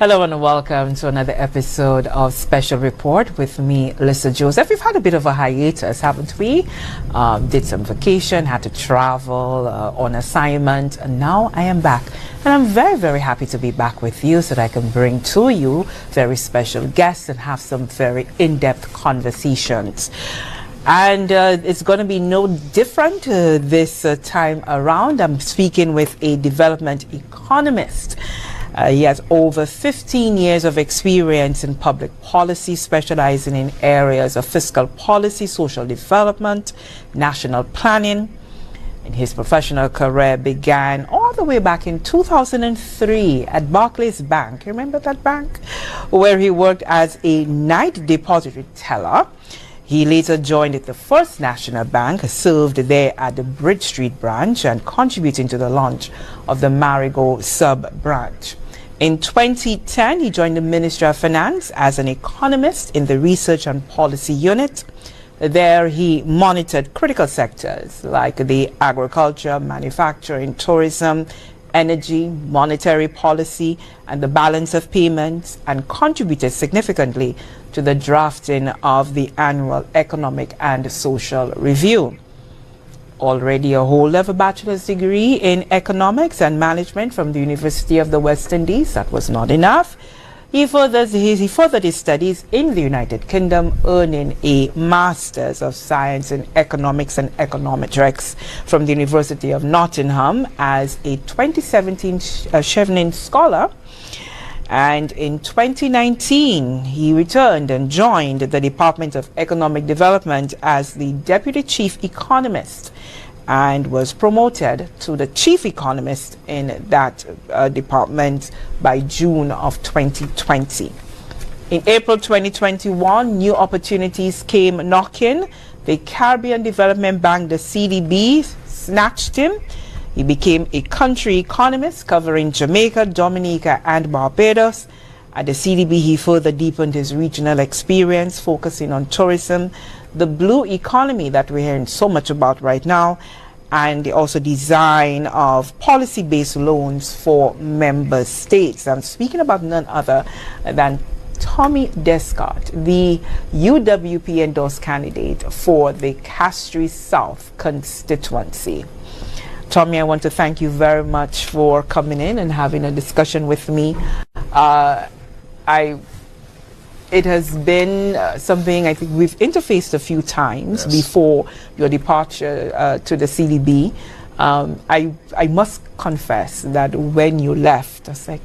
Hello and welcome to another episode of Special Report with me, Lissa Joseph. We've had a bit of a hiatus, haven't we? Did some vacation, had to travel on assignment, and now I am back. And I'm very, very happy to be back with you so that I can bring to you very special guests and have some very in-depth conversations. And it's going to be no different this time around. I'm speaking with a development economist. He has over 15 years of experience in public policy, specializing in areas of fiscal policy, social development, national planning. And his professional career began all the way back in 2003 at Barclays Bank. You remember that bank? Where he worked as a night depository teller. He later joined the First National Bank, served there at the Bridge Street branch and contributing to the launch of the Marigot sub-branch. In 2010, he joined the Ministry of Finance as an economist in the Research and Policy Unit. There he monitored critical sectors like the agriculture, manufacturing, tourism, energy, monetary policy, and the balance of payments, and contributed significantly to the drafting of the annual Economic and Social Review. Already a holder of a bachelor's degree in economics and management from the University of the West Indies. That was not enough. He furthered his studies in the United Kingdom, earning a Master's of Science in Economics and Econometrics from the University of Nottingham as a 2017 Chevening Scholar. And in 2019, he returned and joined the Department of Economic Development as the Deputy Chief Economist and was promoted to the Chief Economist in that department by June of 2020. In April 2021, new opportunities came knocking. The Caribbean Development Bank, the CDB, snatched him. He became a country economist covering Jamaica, Dominica, and Barbados. At the CDB, he further deepened his regional experience, focusing on tourism, the blue economy that we're hearing so much about right now, and also design of policy-based loans for member states. I'm speaking about none other than Tommy Descartes, the UWP endorsed candidate for the Castries South constituency. Tommy, I want to thank you very much for coming in and having a discussion with me. It has been something I think we've interfaced a few times before your departure to the CDB. I must confess that when you left, I was like,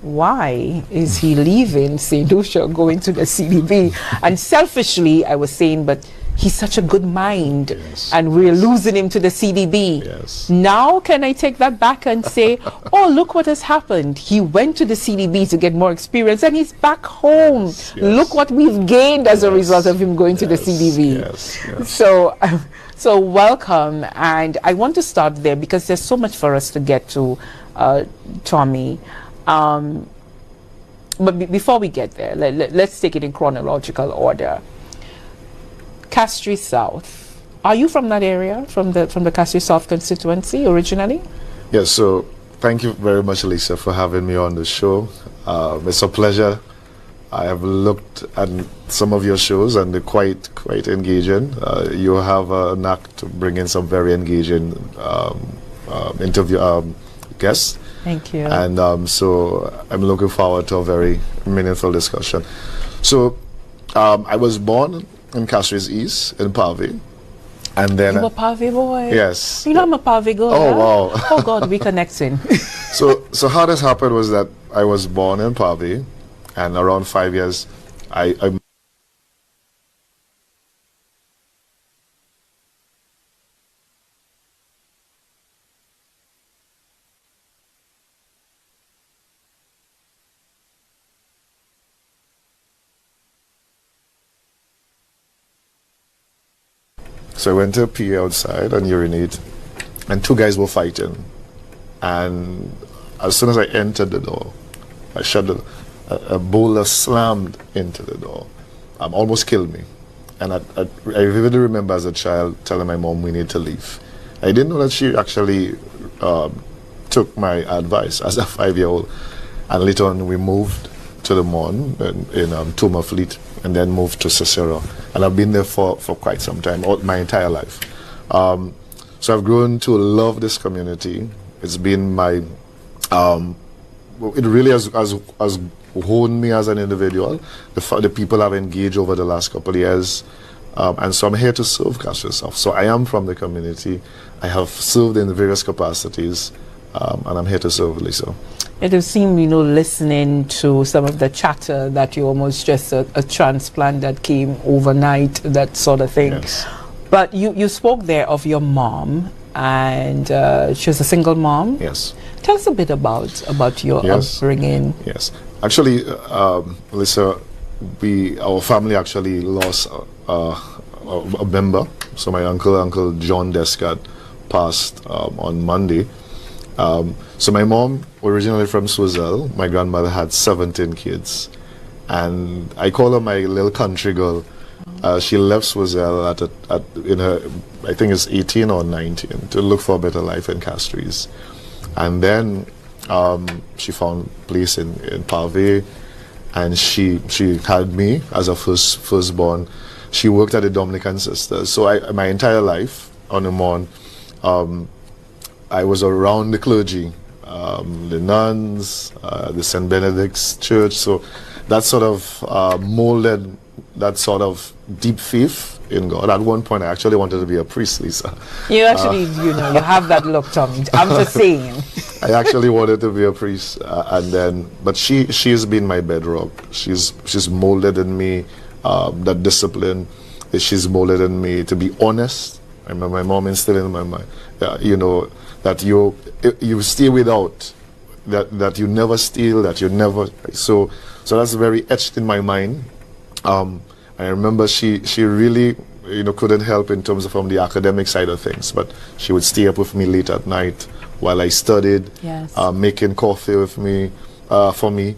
why is he leaving Saint Lucia, going to the CDB? And selfishly, I was saying, but he's such a good mind, and we're losing him to the CDB. Now can I take that back and say, oh, look what has happened. He went to the CDB to get more experience, and he's back home. Look what we've gained as a result of him going to the CDB. So welcome, and I want to start there because there's so much for us to get to, Tommy. But before we get there, let's take it in chronological order. Castries South. Are you from that area, from the Castries South constituency originally? Yes, so thank you very much, Lisa, for having me on the show. It's a pleasure. I have looked at some of your shows and they're quite engaging. You have a knack to bring in some very engaging interview guests. Thank you. And so I'm looking forward to a very meaningful discussion. So I was born in Castries East, in Pavie. And then... You a Pavie boy? Yes. You know I'm a Pavie girl. Oh, wow. Oh, God, we connecting. So how this happened was that I was born in Pavie, and around 5 years, I So I went to pee outside and urinate, and two guys were fighting. And as soon as I entered the door, I shut the a boulder slammed into the door. Almost killed me. And I vividly remember as a child telling my mom we need to leave. I didn't know that she actually took my advice as a 5-year-old. And later on, we moved to the Mon in Tourmafleet, and then moved to Cicero. And I've been there for quite some time, my entire life. So I've grown to love this community. It's been my, it really has honed me as an individual. The people I've engaged over the last couple of years. And so I'm here to serve Castries South. So I am from the community. I have served in various capacities, and I'm here to serve, Lisa. It would seem, listening to some of the chatter that you're almost just a transplant that came overnight, that sort of thing. Yes. But you spoke there of your mom, and she was a single mom. Yes. Tell us a bit about your upbringing. Yes. Actually, Lisa, our family actually lost a member. So my uncle John Descartes passed on Monday. So my mom, originally from Switzerland, my grandmother had 17 kids, and I call her my little country girl. She left Switzerland in her, I think it's 18 or 19, to look for a better life in Castries, and then she found a place in Pavie, and she had me as a firstborn. She worked at the Dominican Sisters. So my entire life on the Mon, I was around the clergy, the nuns, the St. Benedict's Church. So that sort of molded that sort of deep faith in God. At one point, I actually wanted to be a priest, Lisa. You actually, you have that look, Tommy. I'm just saying. I actually wanted to be a priest, but she's been my bedrock. She's molded in me that discipline. She's molded in me to be honest. I remember my mom instilling in my mind, that you stay without, that you never steal, that you never. So that's very etched in my mind. I remember she really couldn't help in terms of from the academic side of things, but she would stay up with me late at night while I studied, yes. Making coffee with me for me,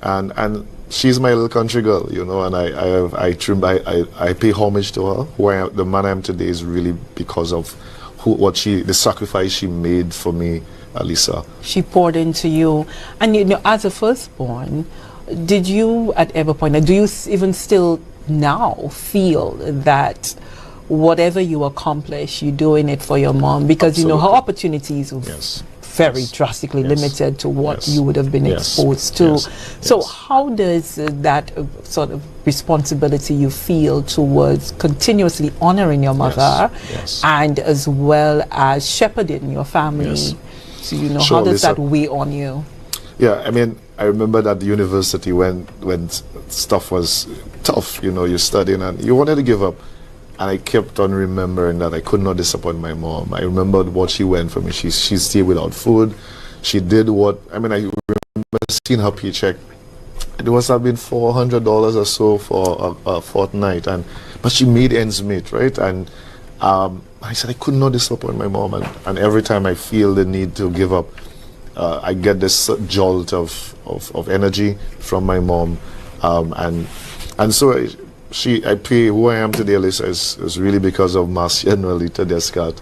and she's my little country girl, and I pay homage to her. The man I am today is really because of the sacrifice she made for me, Lisa. She poured into you, and as a firstborn, did you at every point, do you even still now feel that whatever you accomplish, you're doing it for your mom? Because Absolutely. her opportunities were very drastically limited to what you would have been exposed to. So how does that sort of responsibility you feel towards continuously honoring your mother and as well as shepherding your family? So Sure, how does Lisa, that weigh on you? Yeah, I mean, I remember that the university when stuff was tough, you're studying and you wanted to give up. And I kept on remembering that I could not disappoint my mom. I remembered what she went for me. She stayed without food. She did I remember seeing her paycheck. It must have been $400 or so for a fortnight. But she made ends meet, right? And I said I could not disappoint my mom. And every time I feel the need to give up, I get this jolt of energy from my mom. And so I pay who I am today, Lisa, is really because of Marcia and Lissa Descarte.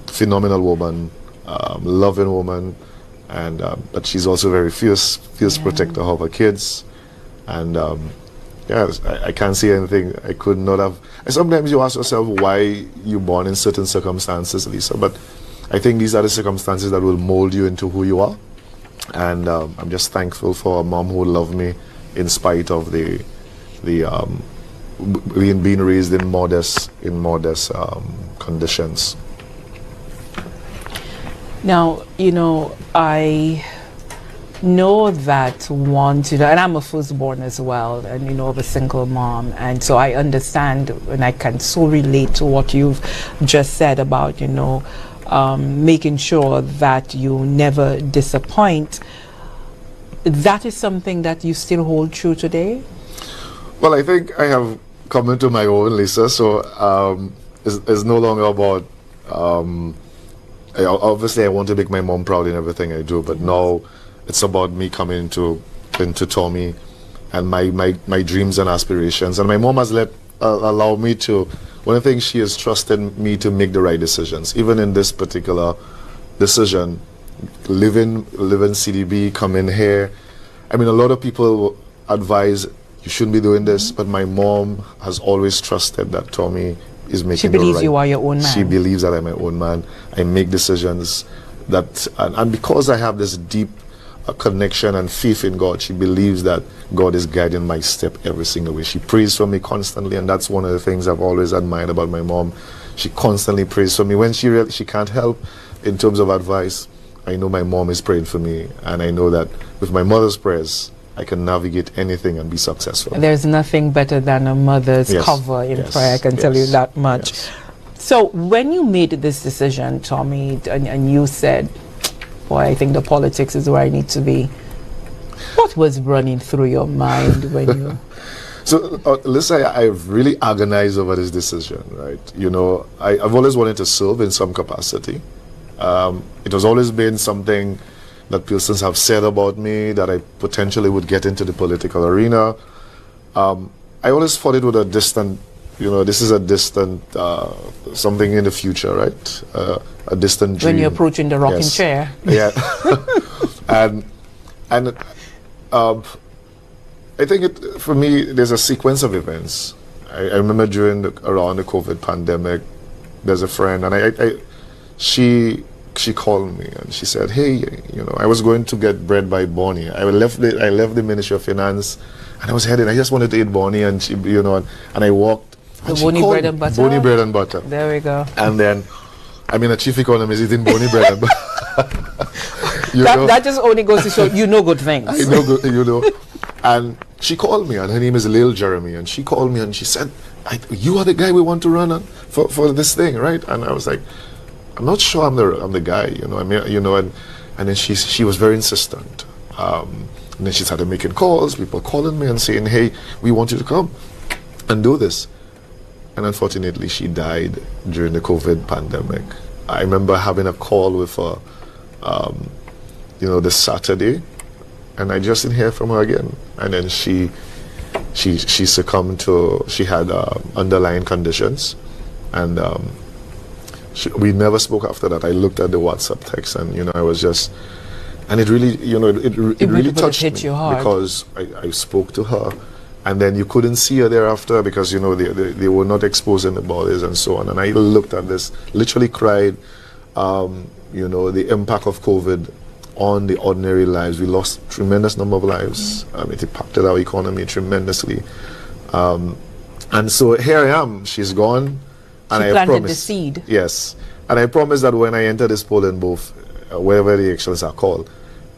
Phenomenal woman, loving woman, but she's also very fierce protector of her kids. And I can't say anything I could not have. And sometimes you ask yourself why you're born in certain circumstances, Lisa, but I think these are the circumstances that will mold you into who you are. And I'm just thankful for a mom who loved me in spite of being raised in modest conditions. Now, I know that and I'm a firstborn as well, and of a single mom, and so I understand and I can so relate to what you've just said about making sure that you never disappoint. That is something that you still hold true today? Well, I think I have come into my own, Lisa, so it's no longer about obviously I want to make my mom proud in everything I do, but now it's about me coming into Tommy and my dreams and aspirations. And my mom has allowed me to, one of the things she has trusted me to make the right decisions. Even in this particular decision, live in CDB, come in here. I mean, a lot of people advise you shouldn't be doing this, but my mom has always trusted that Tommy is making. She believes you are your own man. She believes that I'm my own man. I make decisions that, and because I have this deep connection and faith in God, she believes that God is guiding my step every single way. She prays for me constantly, and that's one of the things I've always admired about my mom. She constantly prays for me. When she can't help in terms of advice, I know my mom is praying for me, and I know that with my mother's prayers, I can navigate anything and be successful. There's nothing better than a mother's cover in prayer, I can tell you that much. So when you made this decision, Tommy, and you said, boy, I think the politics is where I need to be, what was running through your mind when you... So, Lissa, I've really agonized over this decision, right? You know, I've always wanted to serve in some capacity. It has always been something that persons have said about me, that I potentially would get into the political arena. I always thought it was a distant, you know, this is a distant, something in the future, right? A distant dream. When you're approaching the rocking chair. Yeah. and I think for me, there's a sequence of events. I remember around the COVID pandemic, there's a friend, and she called me and she said, hey, you know, I was going to get bread by Bonnie. I left the Ministry of Finance and I was heading. I just wanted to eat Bonnie, and she, you know, and I walked. The Bonnie bread and butter. Bonnie bread and butter. There we go. And then, I mean, a chief economist eating Bonnie bread and butter. That just only goes to show you know good things. I know good, you know. And she called me, and her name is Lil Jeremy, and she called me and she said, you are the guy we want to run on for this thing, right? And I was like, I'm not sure I'm the guy, you know. I mean, you know, and then she was very insistent. And then she started making calls, people calling me and saying, hey, we want you to come and do this. And unfortunately, she died during the COVID pandemic. I remember having a call with her, you know, this Saturday, and I just didn't hear from her again. And then she succumbed to, she had underlying conditions, and we never spoke after that. I looked at the WhatsApp text, and you know, I was just, and it really, you know, it really touched me because I spoke to her, and then you couldn't see her thereafter because, you know, they were not exposing the bodies and so on. And I looked at this, literally cried, you know, the impact of COVID on the ordinary lives. We lost tremendous number of lives. It impacted our economy tremendously. And so here I am, she's gone. And she planted the seed. Yes. And I promise that when I enter this polling booth, wherever the elections are called,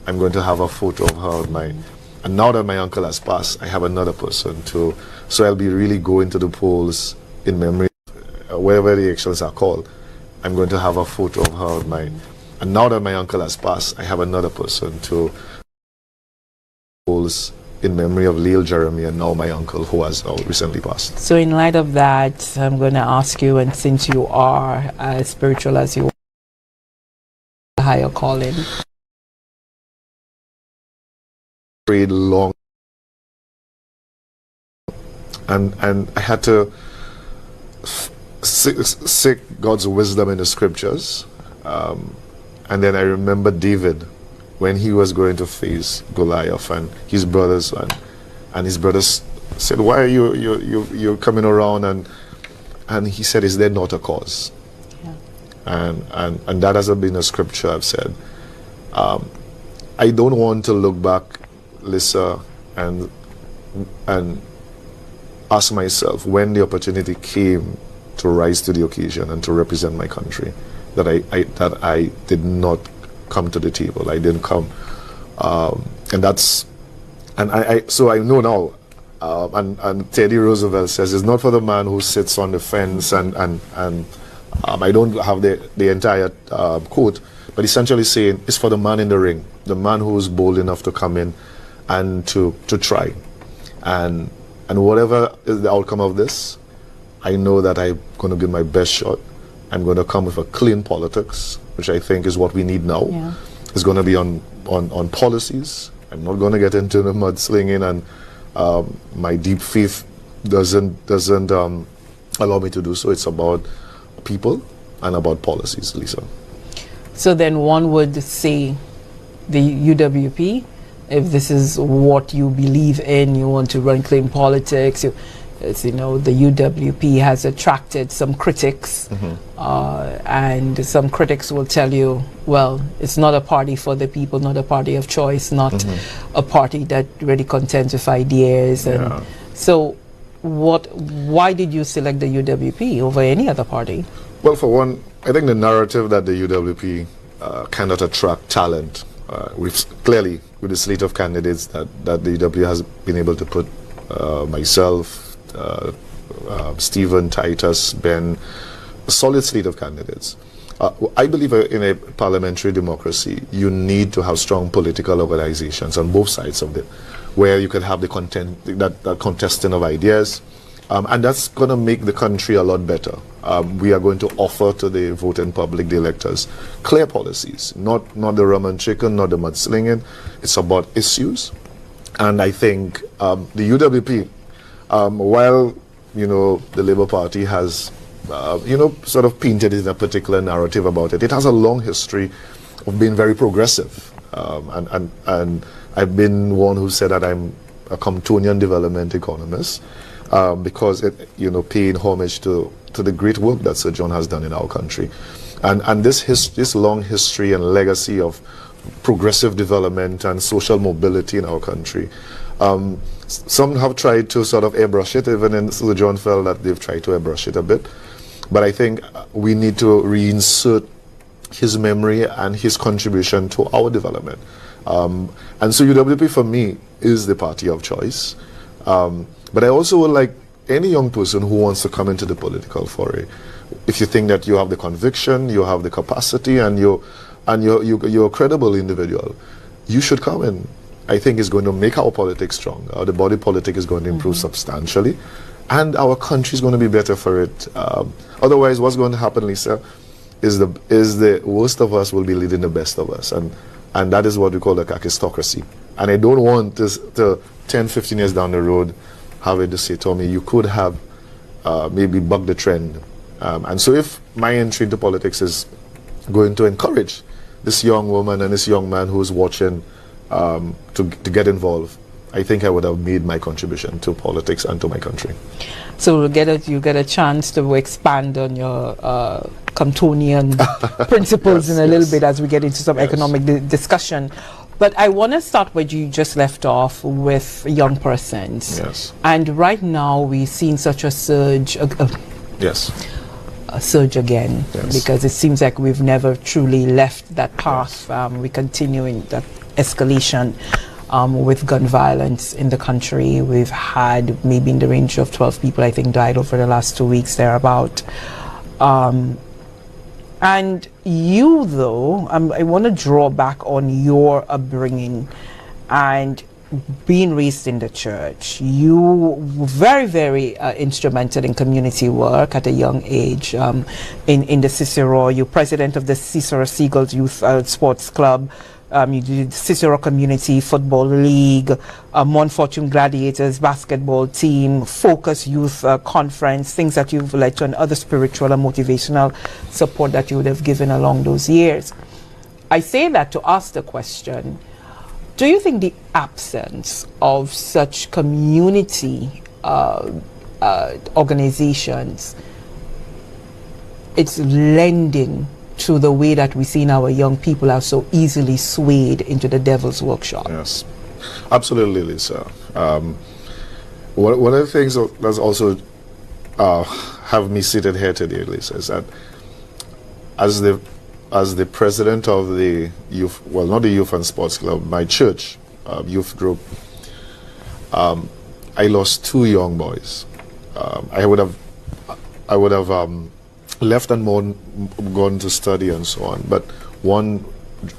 I'm going to have a photo of her on mine. And now that my uncle has passed, I have another person too. So I'll be really going to the polls in memory. Wherever the elections are called, I'm going to have a photo of her on mine. And now that my uncle has passed, I have another person to polls in memory of Lil Jeremy and now my uncle who has recently passed. So in light of that, I'm going to ask you, and since you are as spiritual as you are, a higher calling. Prayed long, and I had to seek God's wisdom in the scriptures. And then I remember David when he was going to face Goliath, and his brothers and his brothers said, why are you coming around? And he said, is there not a cause? Yeah. And that has been a scripture I've said. I don't want to look back, Lissa, and ask myself when the opportunity came to rise to the occasion and to represent my country, that I did not come to the table. I didn't come, so I know now. And Teddy Roosevelt says it's not for the man who sits on the fence, and I don't have the entire quote, but essentially saying it's for the man in the ring, the man who is bold enough to come in and to try, and whatever is the outcome of this, I know that I'm going to give my best shot. I'm going to come with a clean politics, which I think is what we need now. Yeah. It's going to be on policies. I'm not going to get into the mudslinging, and my deep faith doesn't allow me to do so. It's about people and about policies, Lissa. So then one would say the UWP, if this is what you believe in, you want to run clean politics, as you know, the UWP has attracted some critics, and some critics will tell you, well, it's not a party for the people, not a party of choice, not a party that really contends with ideas. And so why did you select the UWP over any other party? Well, for one, I think the narrative that the UWP cannot attract talent. We've clearly, with the slate of candidates that the UWP has been able to put, myself, Stephen, Titus, Ben, a solid slate of candidates. I believe in a parliamentary democracy, you need to have strong political organizations on both sides of it, where you can have the that contesting of ideas, and that's going to make the country a lot better. We are going to offer to the voting public, the electors, clear policies, not the rum and chicken, not the mudslinging. It's about issues, and I think the UWP, while the Labour Party has sort of painted it in a particular narrative about it, it has a long history of being very progressive, and I've been one who said that I'm a Comptonian development economist, because paying homage to the great work that Sir John has done in our country, and this long history and legacy of progressive development and social mobility in our country. Some have tried to sort of airbrush it, even in Sir John felt that they've tried to airbrush it a bit. But I think we need to reinsert his memory and his contribution to our development. And so UWP for me is the party of choice. But I also would like any young person who wants to come into the political foray, if you think that you have the conviction, you have the capacity, and you're a credible individual, you should come in. I think it's going to make our politics stronger. The body politic is going to improve substantially, and our country is going to be better for it. Otherwise, what's going to happen, Lisa, is the worst of us will be leading the best of us, and that is what we call the kakistocracy. And I don't want this to 10, 15 years down the road having to say, Tommy, you could have maybe bucked the trend. And so if my entry into politics is going to encourage this young woman and this young man who's watching to get involved, I think I would have made my contribution to politics and to my country. So you get a chance to expand on your Comptonian principles in a little bit as we get into some economic discussion. But I want to start where you just left off with young persons. Yes. And right now we've seen such a surge. Yes. A surge again, because it seems like we've never truly left that path. We continue in that escalation with gun violence in the country. We've had maybe in the range of 12 people, I think, died over the last 2 weeks, thereabout. And you, though, I want to draw back on your upbringing and being raised in the church. You were very, very instrumental in community work at a young age. In the Cicero, you're president of the Cicero Seagulls Youth Sports Club. You did Cicero Community Football League, Montfortune Gladiators basketball team, Focus Youth Conference, things that you've led to, and other spiritual and motivational support that you would have given along those years. I say that to ask the question, do you think the absence of such community organizations, it's lending to the way that we see our young people are so easily swayed into the devil's workshop? Yes, absolutely, Lisa. One of the things that's also have me seated here today, Lisa, is that as the president of the youth, well, not the youth and sports club, my church youth group, I lost 2 young boys. I would have left and gone to study and so on, but one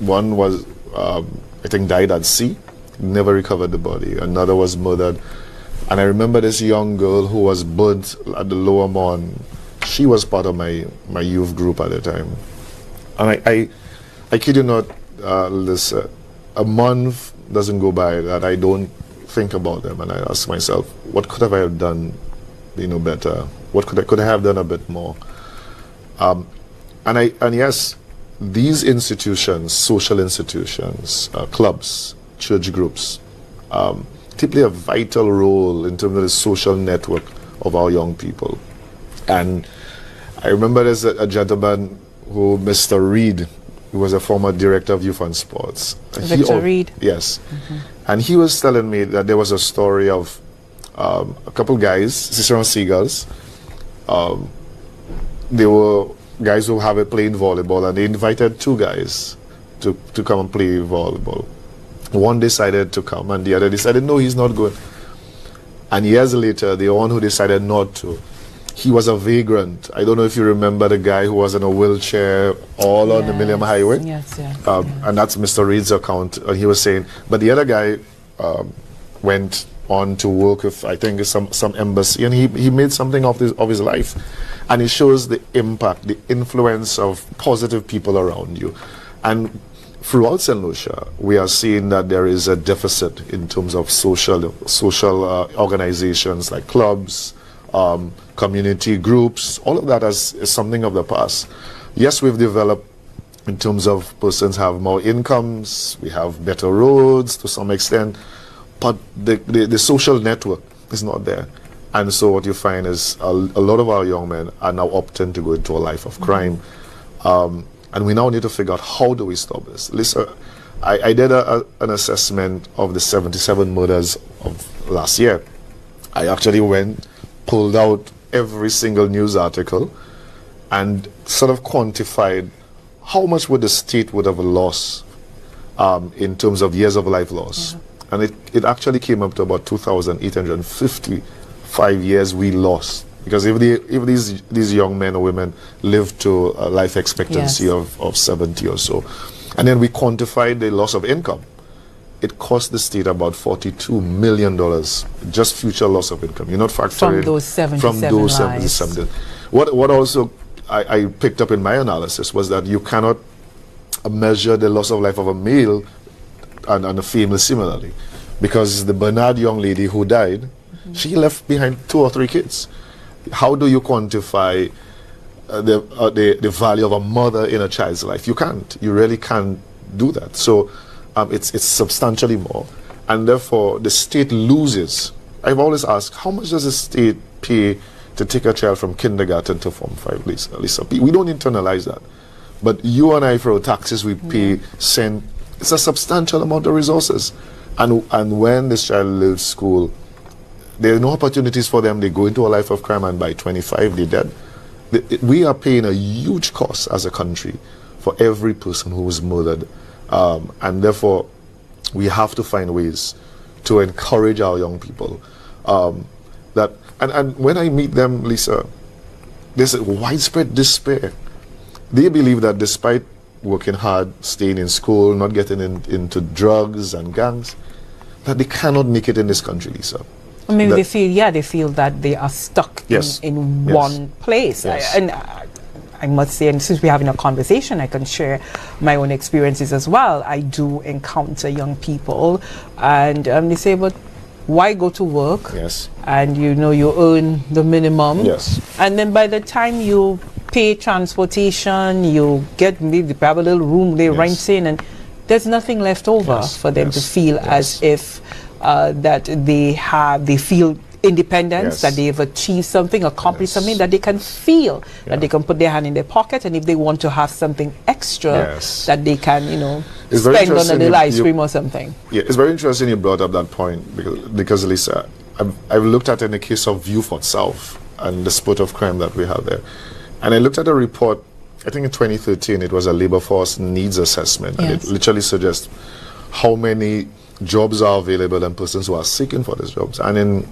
was I think died at sea, never recovered the body. Another was murdered, and I remember this young girl who was burnt at the Lower Mon. She was part of my youth group at the time, and I kid you not, Lisa, a month doesn't go by that I don't think about them, and I ask myself, what could I have done, better? What could I have done a bit more? And yes, these institutions, social institutions, clubs, church groups, play a vital role in terms of the social network of our young people. And I remember there's a gentleman who, Mr. Reed, who was a former director of Youth and Sports. Victor Reed? Yes. And he was telling me that there was a story of a couple guys, Ciceron Seagulls. They were guys who have it playing volleyball, and they invited two guys to come and play volleyball. One decided to come, and the other decided, no, he's not going. And years later, the one who decided not to, he was a vagrant. I don't know if you remember the guy who was in a wheelchair all on the Millennium Highway. Yes. And that's Mr. Reed's account. And he was saying, but the other guy went on to work with, I think, some embassy, and he made something of his life. And it shows the impact, the influence of positive people around you. And throughout Saint Lucia, we are seeing that there is a deficit in terms of social organizations like clubs, community groups. All of that is something of the past. Yes, we've developed in terms of persons have more incomes, we have better roads to some extent, but the social network is not there. And so what you find is a lot of our young men are now opting to go into a life of crime. And we now need to figure out, how do we stop this? Lissa, I did an assessment of the 77 murders of last year. I actually pulled out every single news article and sort of quantified how much would the state would have lost in terms of years of life loss. And it actually came up to about 2,855 years we lost. Because if these young men or women live to a life expectancy of 70 or so, and then we quantified the loss of income, it cost the state about $42 million, just future loss of income. You're not factoring from those 77 What also I picked up in my analysis was that you cannot measure the loss of life of a male and a female similarly, because the Bernard young lady who died, she left behind 2 or 3 kids. How do you quantify the value of a mother in a child's life? You can't. You really can't do that. So it's substantially more, and therefore the state loses. I've always asked, how much does the state pay to take a child from kindergarten to Form 5, Lissa? We don't internalize that, but you and I, for our taxes, we pay. It's a substantial amount of resources, and when this child leaves school, there are no opportunities for them. They go into a life of crime, and by 25 they're dead. We are paying a huge cost as a country for every person who was murdered, and therefore we have to find ways to encourage our young people. And when I meet them, Lissa, there's a widespread despair. They believe that despite working hard, staying in school, not getting into drugs and gangs, that they cannot make it in this country, Lissa. I mean, they feel that they are stuck in one place. I must say, and since we're having a conversation, I can share my own experiences as well. I do encounter young people, and they say, but why go to work? And you earn the minimum. And then by the time you pay transportation, you get maybe have a little room they rent in, and there's nothing left over for them to feel as if that they feel independence, that they've achieved something, accomplished something, that they can feel that they can put their hand in their pocket, and if they want to have something extra, that they can, spend on a little ice cream or something. It's very interesting you brought up that point, because Lissa, I've looked at in the case of Viewfort South and the spurt of crime that we have there, and I looked at a report, I think in 2013, it was a labor force needs assessment, and it literally suggests how many jobs are available and persons who are seeking for these jobs. And in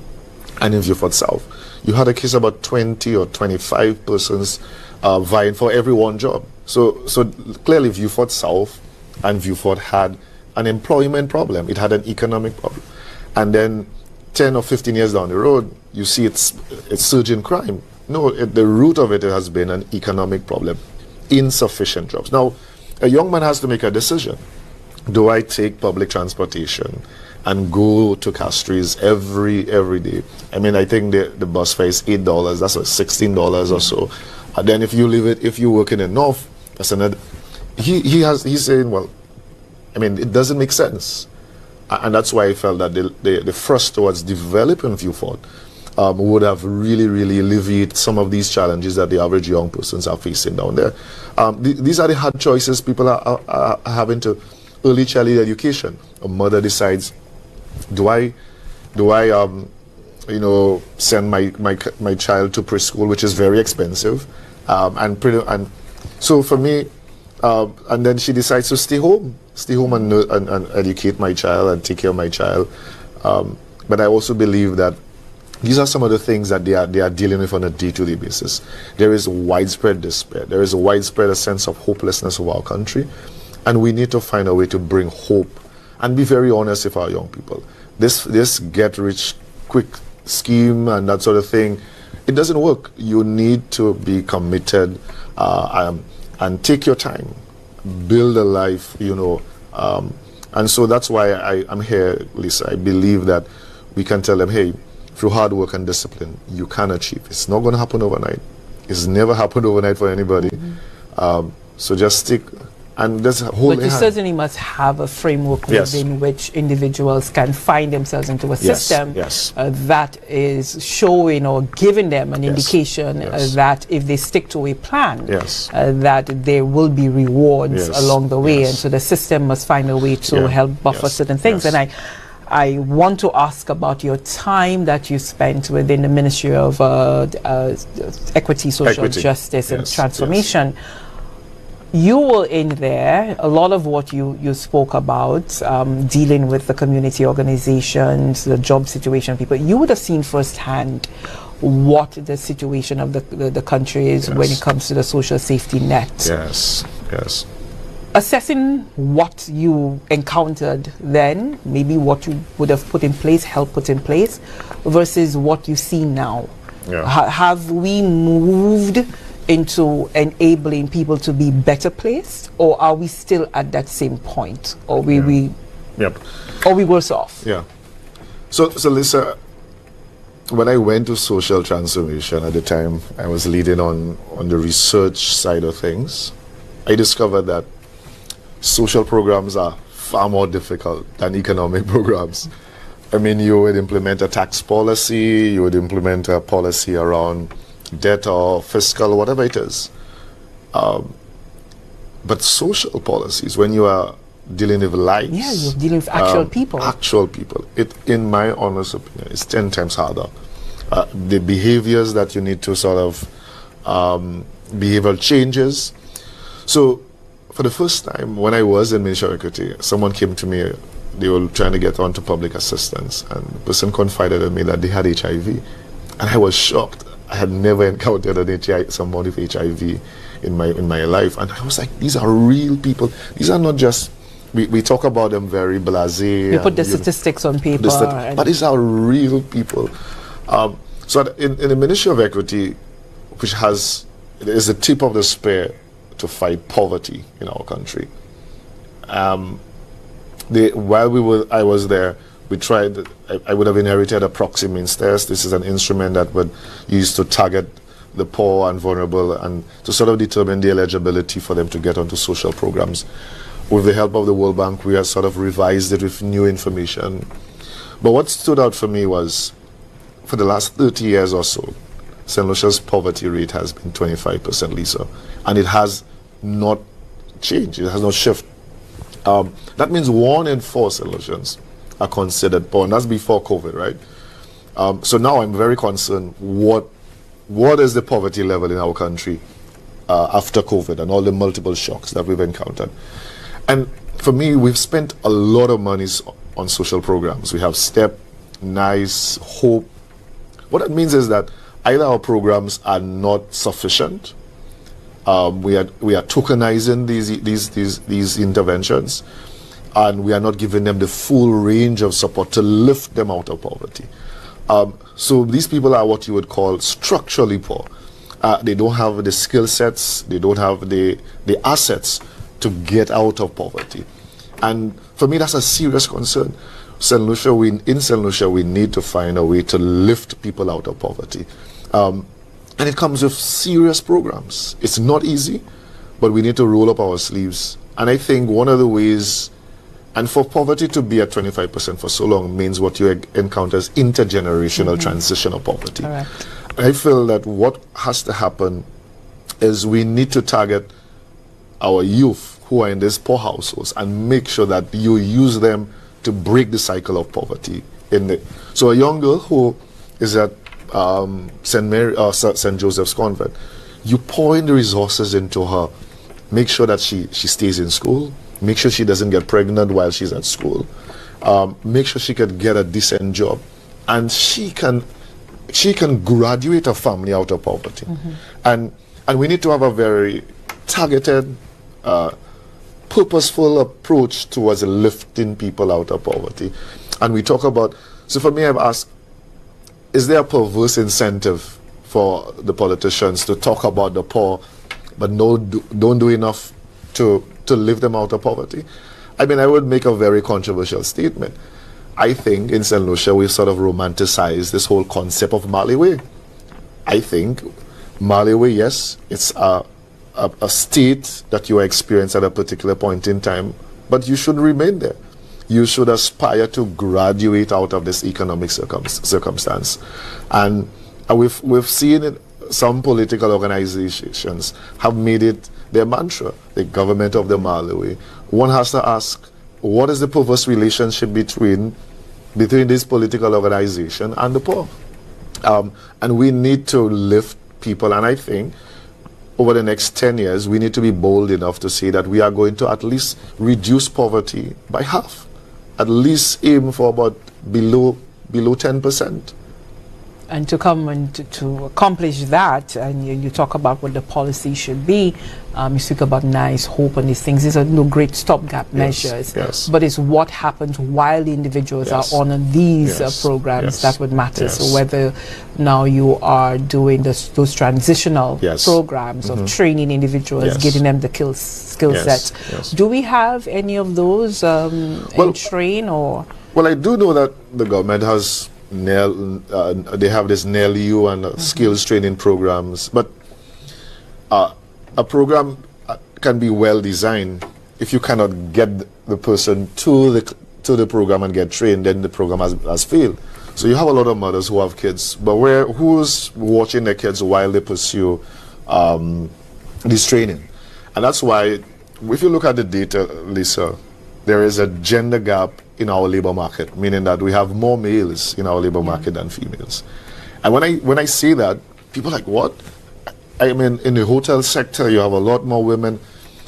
Viewfort South, you had a case about 20 or 25 persons vying for every one job. So clearly Viewfort South and Viewfort had an employment problem. It had an economic problem. And then 10 or 15 years down the road, you see it's surging crime. No, the root of it has been an economic problem. Insufficient jobs. Now, a young man has to make a decision. Do I take public transportation and go to Castries every day? I mean, I think the bus fare is $8. That's $16 or so. And then if you work in the north, that's another. he's saying, well, I mean, it doesn't make sense. And that's why I felt that the thrust towards developing View Fort would have really, really alleviated some of these challenges that the average young persons are facing down there. These are the hard choices people are having to early childhood education. A mother decides, do I send my child to preschool, which is very expensive, and so for me, and then she decides to stay home and educate my child and take care of my child. But I also believe that these are some of the things that they are dealing with on a day-to-day basis. There is widespread despair. There is a widespread sense of hopelessness of our country, and we need to find a way to bring hope and be very honest with our young people. This get-rich-quick scheme and that sort of thing, it doesn't work. You need to be committed and take your time, build a life, and so that's why I'm here, Lissa. I believe that we can tell them, hey, through hard work and discipline, you can achieve. It's not going to happen overnight. It's never happened overnight for anybody. So just stick. And there's a whole. But you certainly must have a framework within which individuals can find themselves into a system that is showing or giving them an indication that if they stick to a plan, that there will be rewards along the way, and so the system must find a way to help buffer certain things. And I want to ask about your time that you spent within the Ministry of Equity, Social Justice and Transformation. You were in there. A lot of what you spoke about, dealing with the community organizations, the job situation, people, you would have seen firsthand what the situation of the country is when it comes to the social safety net. Yes. Assessing what you encountered then, maybe what you would have helped put in place, versus what you see now. Have we moved into enabling people to be better placed, or are we still at that same point, or we worse off? So Lissa, when I went to social transformation at the time, I was leading on the research side of things. I discovered that social programs are far more difficult than economic programs. I mean, you would implement a tax policy, you would implement a policy around debt or fiscal, whatever it is. But social policies, when you are dealing with lives, you're dealing with actual people. It, in my honest opinion, is 10 times harder. The behaviors that you need to sort of behavioral changes. So, for the first time, when I was in Ministry of Equity, someone came to me. They were trying to get onto public assistance, and the person confided in me that they had HIV, and I was shocked. I had never encountered someone with HIV in my life, and I was like, these are real people. These are not just, we talk about them very blasé. You put the statistics on paper. But these are real people. So in the Ministry of Equity, which is the tip of the spear to fight poverty in our country, while I was there, we tried. I would have inherited a proxy means test. This is an instrument that would use to target the poor and vulnerable and to sort of determine the eligibility for them to get onto social programs. With the help of the World Bank, we have sort of revised it with new information. But what stood out for me was, for the last 30 years or so, Saint Lucia's poverty rate has been 25%, Lissa, and it has not changed. It has not shifted. That means 1 in 4 Saint Lucians are considered poor, and that's before COVID, right? So now I'm very concerned what is the poverty level in our country after COVID and all the multiple shocks that we've encountered. And for me, we've spent a lot of money on social programs. We have STEP, NICE, HOPE. What that means is that either our programs are not sufficient, we are tokenizing these interventions, and we are not giving them the full range of support to lift them out of poverty. So these people are what you would call structurally poor. They don't have the skill sets, they don't have the assets to get out of poverty. And for me, that's a serious concern. In Saint Lucia, we need to find a way to lift people out of poverty. And it comes with serious programs. It's not easy, but we need to roll up our sleeves. And I think one of the ways, and for poverty to be at 25% for so long means what you encounter as intergenerational transitional poverty. Correct. I feel that what has to happen is we need to target our youth who are in these poor households and make sure that you use them to break the cycle of poverty. So a young girl who is at St. Joseph's Convent, you pour in the resources into her, make sure that she stays in school, make sure she doesn't get pregnant while she's at school, make sure she can get a decent job, and she can graduate a family out of poverty. And we need to have a very targeted, purposeful approach towards lifting people out of poverty. And we talk about, so for me, I've asked, is there a perverse incentive for the politicians to talk about the poor, but don't do enough to lift them out of poverty? I mean, I would make a very controversial statement. I think in Saint Lucia, we've sort of romanticized this whole concept of Mali Way. I think Mali Way, yes, it's a state that you experience at a particular point in time, but you should remain there. You should aspire to graduate out of this economic circumstance. And we've seen it, some political organizations have made it their mantra, the government of the Mali Way. One has to ask, what is the perverse relationship between this political organization and the poor? And we need to lift people, and I think over the next 10 years, we need to be bold enough to say that we are going to at least reduce poverty by half. At least aim for about below 10%. And to come and to accomplish that, and you talk about what the policy should be, you speak about nice hope and these things. These are no great stopgap measures, yes. But it's what happens while the individuals are on these programs that would matter. So whether now you are doing those transitional programs of training individuals, giving them the skill set. Do we have any of those in train or? Well, I do know that the government has they have this NELU and skills training programs, but a program can be well designed. If you cannot get the person to the program and get trained, then the program has failed. So you have a lot of mothers who have kids, but who's watching their kids while they pursue this training? And that's why, if you look at the data, Lisa, there is a gender gap in our labor market, meaning that we have more males in our labor market than females. And when I say that, people are like, what? I mean, in the hotel sector, you have a lot more women,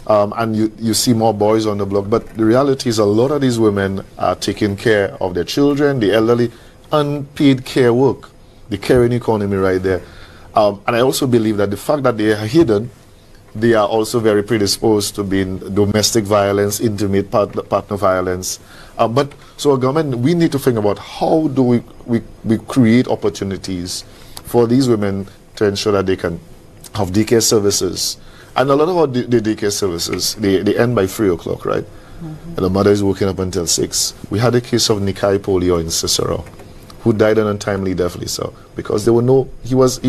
and you see more boys on the block. But the reality is a lot of these women are taking care of their children, the elderly, unpaid care work, the caring economy right there. And I also believe that the fact that they are hidden, they are also very predisposed to being domestic violence, intimate partner violence. But so a government, we need to think about how do we create opportunities for these women to ensure that they can have daycare services. And a lot of our the daycare services, they end by 3 o'clock, right? And the mother is working up until 6. We had a case of Nikai Polio in Cicero, who died an untimely death, Lisa, because he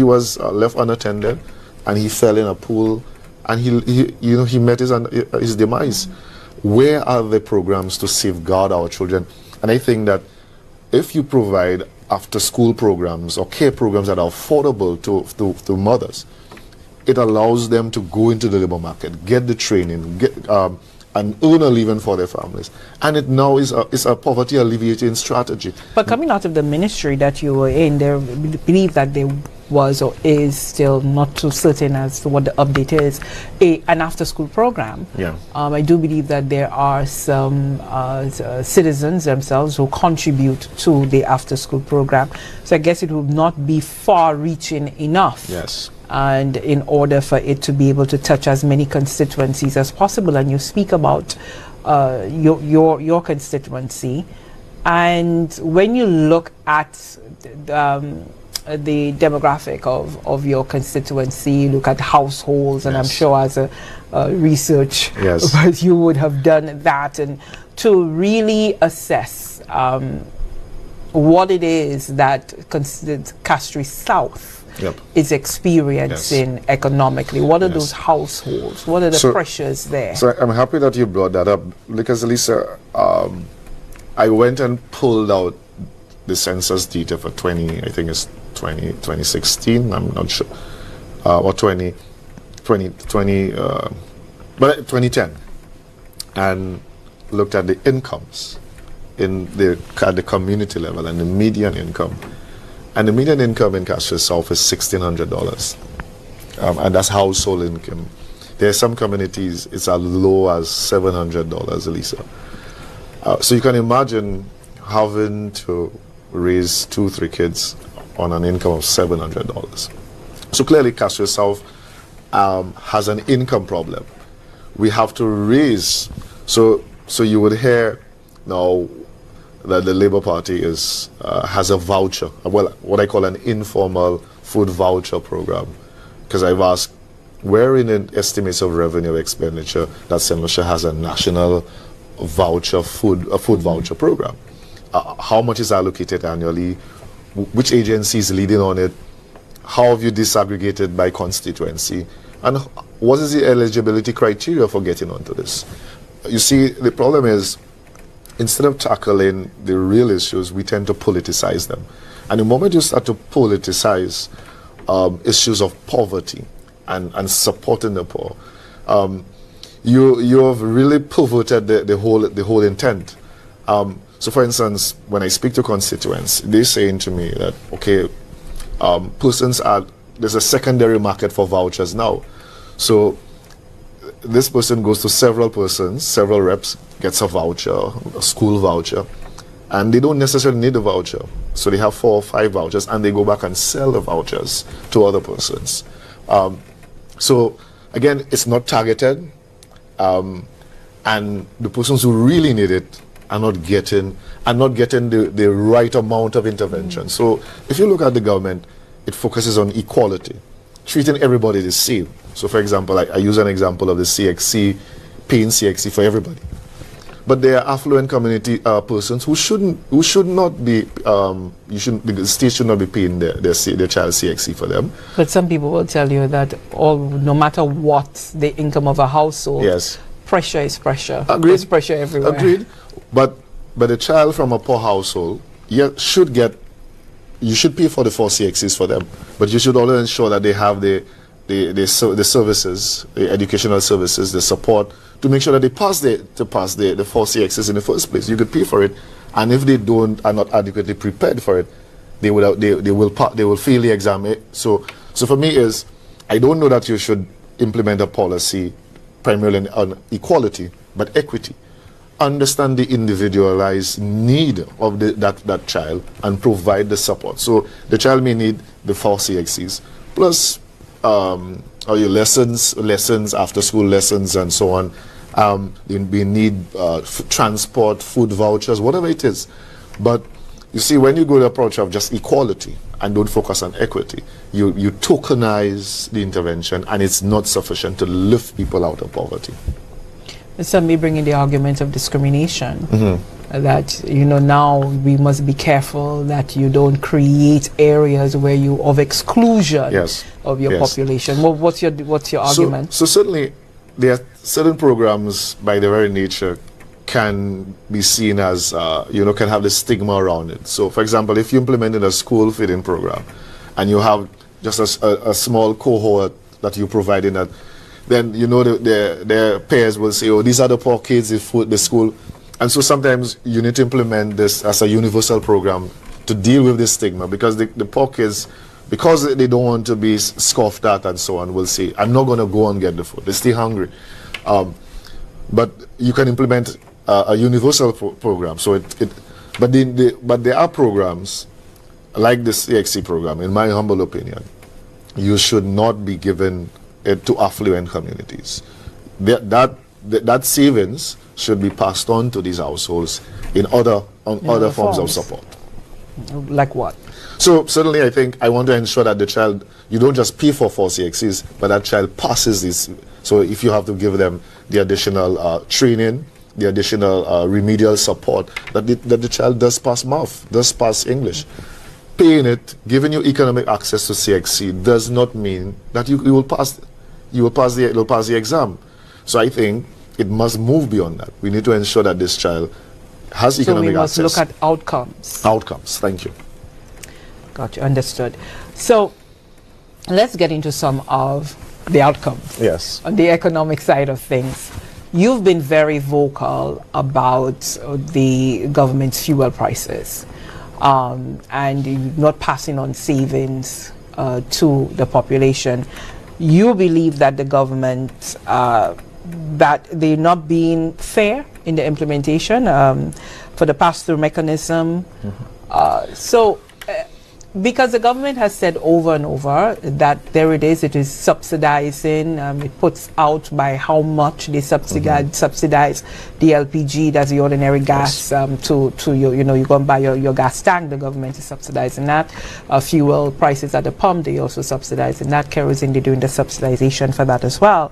was left unattended, and he fell in a pool, and he met his demise. Where are the programs to safeguard our children? And I think that if you provide after-school programs or care programs that are affordable to mothers, it allows them to go into the labor market, get the training, and earn a living for their families. And it now is a poverty alleviating strategy. But coming out of the ministry that you were in, there believe that there was or is still not too certain as to what the update is, an after-school program. I do believe that there are some citizens themselves who contribute to the after-school program. So I guess it would not be far-reaching enough. And in order for it to be able to touch as many constituencies as possible, and you speak about your constituency, and when you look at the demographic of your constituency, you look at households, and I'm sure as a research, but you would have done that, and to really assess what it is that Castries South is experiencing economically? What are those households? What are the pressures there? So I'm happy that you brought that up, because Lisa, I went and pulled out the census data for 2016, I'm not sure, or 2010, and looked at the incomes at the community level and the median income. And the median income in Castries South is $1,600, and that's household income. There are some communities it's as low as $700, Lisa. So you can imagine having to raise 2-3 kids on an income of $700. So clearly Castries South has an income problem. We have to raise. So you would hear now that the Labour Party has a voucher, well, what I call an informal food voucher program, because I've asked, where in the estimates of revenue expenditure that Saint Lucia has a national voucher food voucher program? How much is allocated annually? Which agency is leading on it? How have you disaggregated by constituency? And what is the eligibility criteria for getting onto this? You see, the problem is, instead of tackling the real issues, we tend to politicize them. And the moment you start to politicize issues of poverty and supporting the poor, you have really perverted the whole intent. So for instance, when I speak to constituents, they're saying to me that, okay, there's a secondary market for vouchers now. So this person goes to several reps, gets a voucher, a school voucher, and they don't necessarily need a voucher. So they have 4 or 5 vouchers, and they go back and sell the vouchers to other persons. So again, it's not targeted, and the persons who really need it are not getting the right amount of intervention. So if you look at the government, it focuses on equality, treating everybody the same. So for example, I use an example of the CXC, paying CXC for everybody. But there are affluent community persons who should not be, the state should not be paying their child CXC for them. But some people will tell you that no matter what the income of a household, pressure is pressure. Agreed. There's pressure everywhere. Agreed. But a child from a poor household, you should pay for the 4 CXCs for them, but you should also ensure that they have the services, the educational services, the support, to make sure that they pass the 4 CXs in the first place. You could pay for it, and if they are not adequately prepared for it, they will fail the exam. So for me I don't know that you should implement a policy primarily on equality, but equity. Understand the individualized need of that child and provide the support. So the child may need the 4 CXCs plus your lessons, after school lessons, and so on. We need transport, food vouchers, whatever it is. But you see, when you go the approach of just equality and don't focus on equity, you tokenize the intervention, and it's not sufficient to lift people out of poverty. Some may bring in the argument of discrimination. That now we must be careful that you don't create areas where of exclusion of your population. Well, what's your argument? So certainly there are certain programs by their very nature can be seen as can have the stigma around it. So for example, if you implemented a school feeding program and you have just a small cohort that you provide in that, then their peers will say, oh, these are the poor kids, the school. And so sometimes you need to implement this as a universal program to deal with this stigma, because the poor kids, because they don't want to be scoffed at and so on, will say, I'm not going to go and get the food. They stay hungry. But you can implement a universal program. So but there are programs like the CXC program, in my humble opinion, you should not be given it to affluent communities. That savings should be passed on to these households in other forms of support. Like what? So certainly I want to ensure that the child, you don't just pay for 4 CXCs, but that child passes this. So if you have to give them the additional training, the additional remedial support, that the child does pass math, does pass English. paying it, giving you economic access to CXC does not mean that you will pass. You'll pass the exam. So I think it must move beyond that. We need to ensure that this child has economic access. So we must look at outcomes. Outcomes. Thank you. Got you. Understood. So let's get into some of the outcomes. Yes. On the economic side of things, you've been very vocal about the government's fuel prices and not passing on savings to the population. You believe that the government, that they're not being fair in the implementation for the pass-through mechanism. Because the government has said over and over that there it is subsidizing, it puts out by how much they subsidize the LPG, that's the ordinary gas, to your, you go and buy your gas tank, the government is subsidizing that. Fuel prices at the pump, they also subsidizing that. Kerosene, they're doing the subsidization for that as well.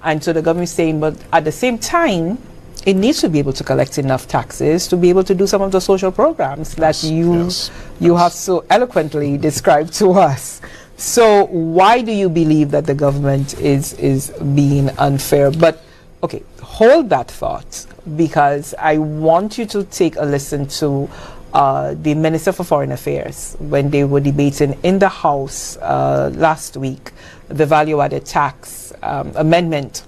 And so the government is saying, but at the same time, it needs to be able to collect enough taxes to be able to do some of the social programs that you have so eloquently described to us. So why do you believe that the government is being unfair? But okay, hold that thought, because I want you to take a listen to the Minister for Foreign Affairs when they were debating in the House last week the value-added tax amendment.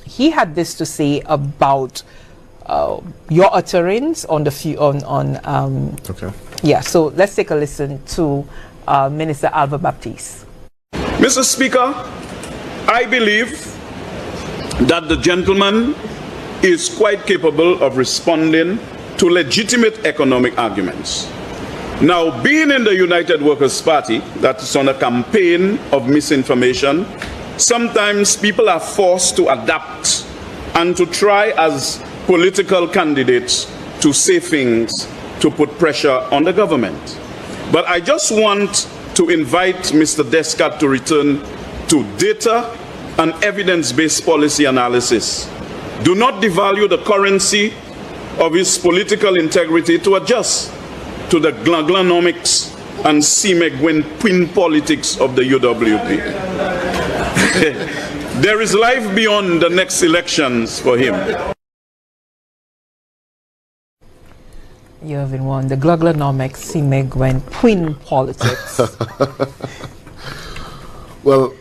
He had this to say about your utterance on the okay. Yeah, so let's take a listen to Minister Alva Baptiste. Mr. Speaker, I believe that the gentleman is quite capable of responding to legitimate economic arguments. Now, being in the United Workers' Party, that is on a campaign of misinformation, sometimes people are forced to adapt and to try as political candidates to say things to put pressure on the government. But I just want to invite Mr. Descartes to return to data and evidence-based policy analysis. Do not devalue the currency of his political integrity to adjust to the glaglanomics and Simegwin politics of the UWP. There is life beyond the next elections for him. You have been one, the glaglanomics, Simegwin politics. Well,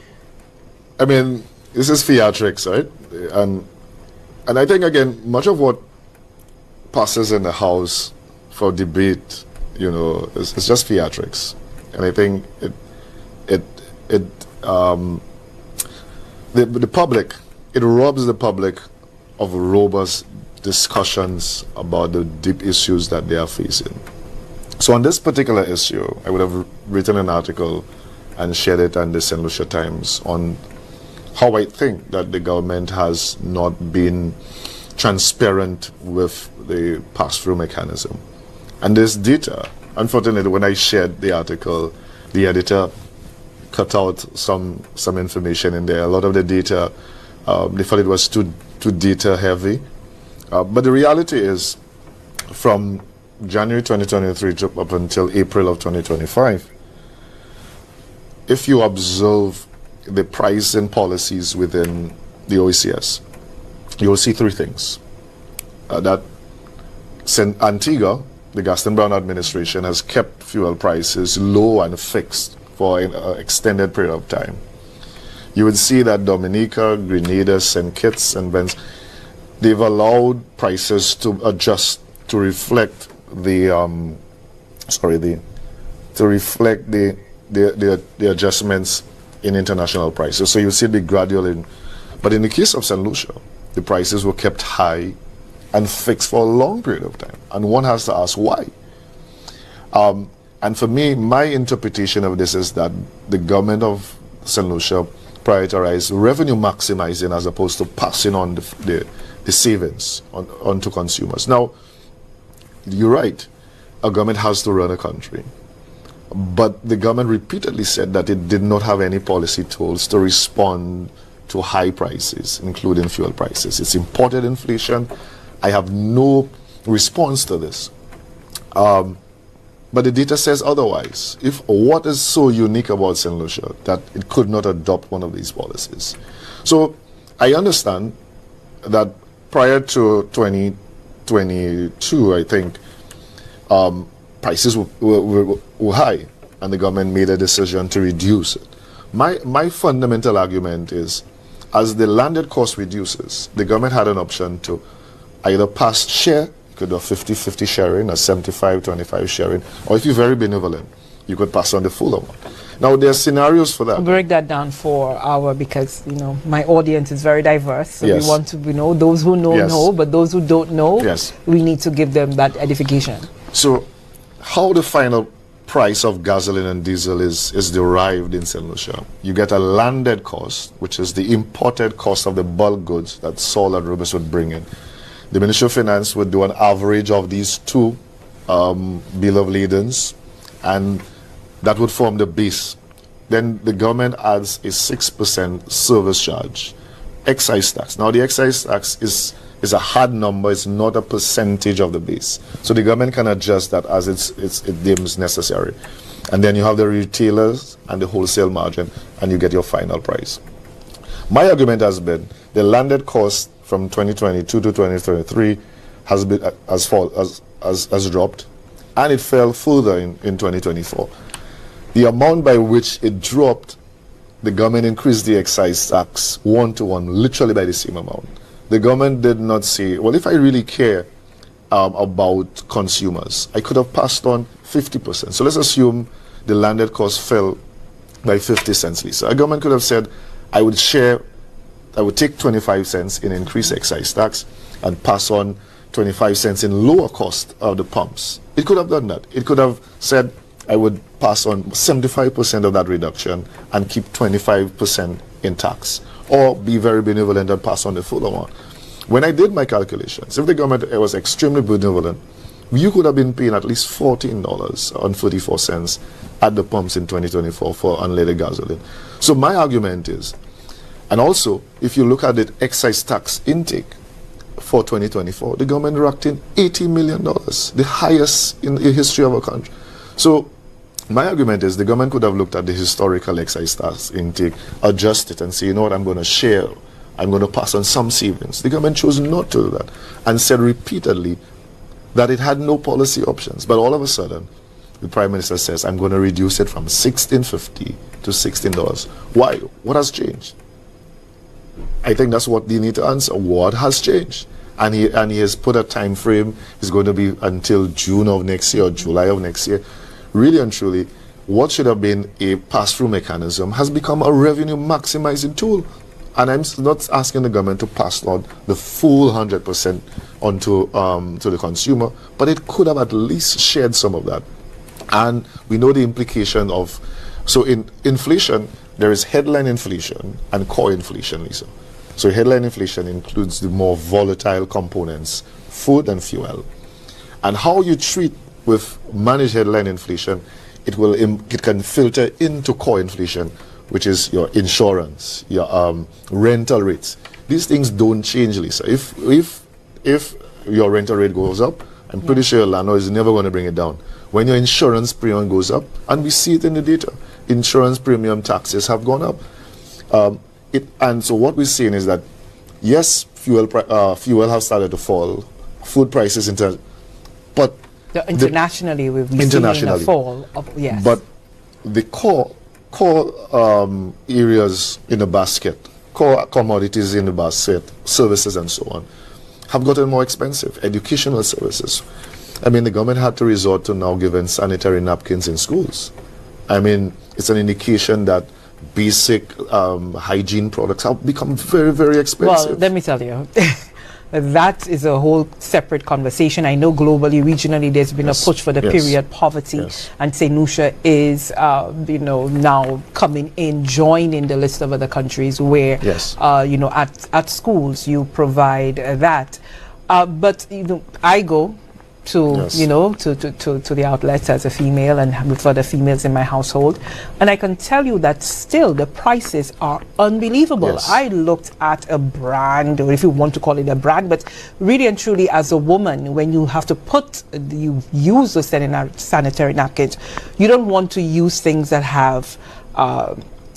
I mean, this is theatrics, right? And I think, again, much of what passes in the House for debate, it's just theatrics. And I think the public, it robs the public of robust discussions about the deep issues that they are facing. So on this particular issue, I would have written an article and shared it on the Saint Lucia Times on how I think that the government has not been transparent with the pass-through mechanism. And this data, unfortunately, when I shared the article, the editor cut out some information in there. A lot of the data, they thought it was too data heavy. But the reality is, from January 2023 up until April of 2025, if you observe the pricing policies within the OECS, you will see three things. That Antigua, the Gaston Brown administration, has kept fuel prices low and fixed for an extended period of time. You would see that Dominica, Grenada, St. Kitts, and Benz, they've allowed prices to adjust to reflect the adjustments in international prices. So you see the gradual but in the case of Saint Lucia, the prices were kept high and fixed for a long period of time. And one has to ask why. And for me, my interpretation of this is that the government of Saint Lucia prioritized revenue maximizing as opposed to passing on the savings on to consumers. Now, you're right, a government has to run a country. But the government repeatedly said that it did not have any policy tools to respond to high prices, including fuel prices. It's imported inflation. I have no response to this. But the data says otherwise. If what is so unique about Saint Lucia that it could not adopt one of these policies? So I understand that prior to 2022, I think, prices were high, and the government made a decision to reduce it. My fundamental argument is, as the landed cost reduces, the government had an option to either pass share, you could do a 50-50 sharing, a 75-25 sharing, or if you're very benevolent, you could pass on the full amount. Now, there are scenarios for that. I'll break that down for because, my audience is very diverse. So Yes. we want to, those who know, Yes. know, but those who don't know, Yes. we need to give them that edification. So, how the final price of gasoline and diesel is derived in Saint Lucia? You get a landed cost, which is the imported cost of the bulk goods that Saul and Rubens would bring in. The Ministry of Finance would do an average of these two bill of ladings, and that would form the base. Then the government adds a 6% service charge, excise tax. Now the excise tax is a hard number, it's not a percentage of the base. So the government can adjust that as it deems necessary. And then you have the retailers and the wholesale margin, and you get your final price. My argument has been the landed cost from 2022 to 2023 has dropped, and it fell further in 2024. The amount by which it dropped, the government increased the excise tax 1-to-1, literally by the same amount. The government did not say, well, if I really care about consumers, I could have passed on 50%. So let's assume the landed cost fell by 50 cents, Lisa. A government could have said, I would take 25 cents in increased excise tax and pass on 25 cents in lower cost of the pumps. It could have done that. It could have said, I would pass on 75% of that reduction and keep 25% in tax, or be very benevolent and pass on the full amount. When I did my calculations, if the government was extremely benevolent, you could have been paying at least $14.34 at the pumps in 2024 for unleaded gasoline. So my argument is, and also, if you look at the excise tax intake for 2024, the government racked in $80 million, the highest in the history of our country. So my argument is the government could have looked at the historical excise tax intake, adjust it, and say, you know what, I'm going to share, I'm going to pass on some savings. The government chose not to do that and said repeatedly that it had no policy options. But all of a sudden, the Prime Minister says, I'm going to reduce it from $16.50 to $16. Why? What has changed? I think that's what they need to answer. What has changed? And he has put a time frame. It's going to be until June of next year or July of next year. Really and truly, what should have been a pass-through mechanism has become a revenue maximizing tool. And I'm not asking the government to pass on the full 100% onto to the consumer, but it could have at least shared some of that. And we know the implication of, so in inflation, there is headline inflation and core inflation, Lisa. So headline inflation includes the more volatile components, food and fuel. And how you treat with managed headline inflation, it can filter into core inflation, which is your insurance, your rental rates. These things don't change, Lisa. If your rental rate goes up, I'm pretty sure your landlord is never going to bring it down. When your insurance premium goes up, and we see it in the data, insurance premium taxes have gone up. And so what we're seeing is that, yes, fuel has started to fall, food prices, but internationally, we've seen a fall of, yes. But the core areas in the basket, core commodities in the basket, services and so on, have gotten more expensive. Educational services. I mean, the government had to resort to now giving sanitary napkins in schools. I mean, it's an indication that basic hygiene products have become very, very expensive. Well, let me tell you, that is a whole separate conversation. I know globally, regionally, there's been a push for the period poverty, and Saint Lucia is, now coming in, joining the list of other countries where, at schools you provide that. But I go to Yes. you know to the outlets as a female and for the females in my household, and I can tell you that still the prices are unbelievable. Yes. I looked at a brand, or if you want to call it a brand, but really and truly as a woman, when you have to you use the sanitary napkins, you don't want to use things that have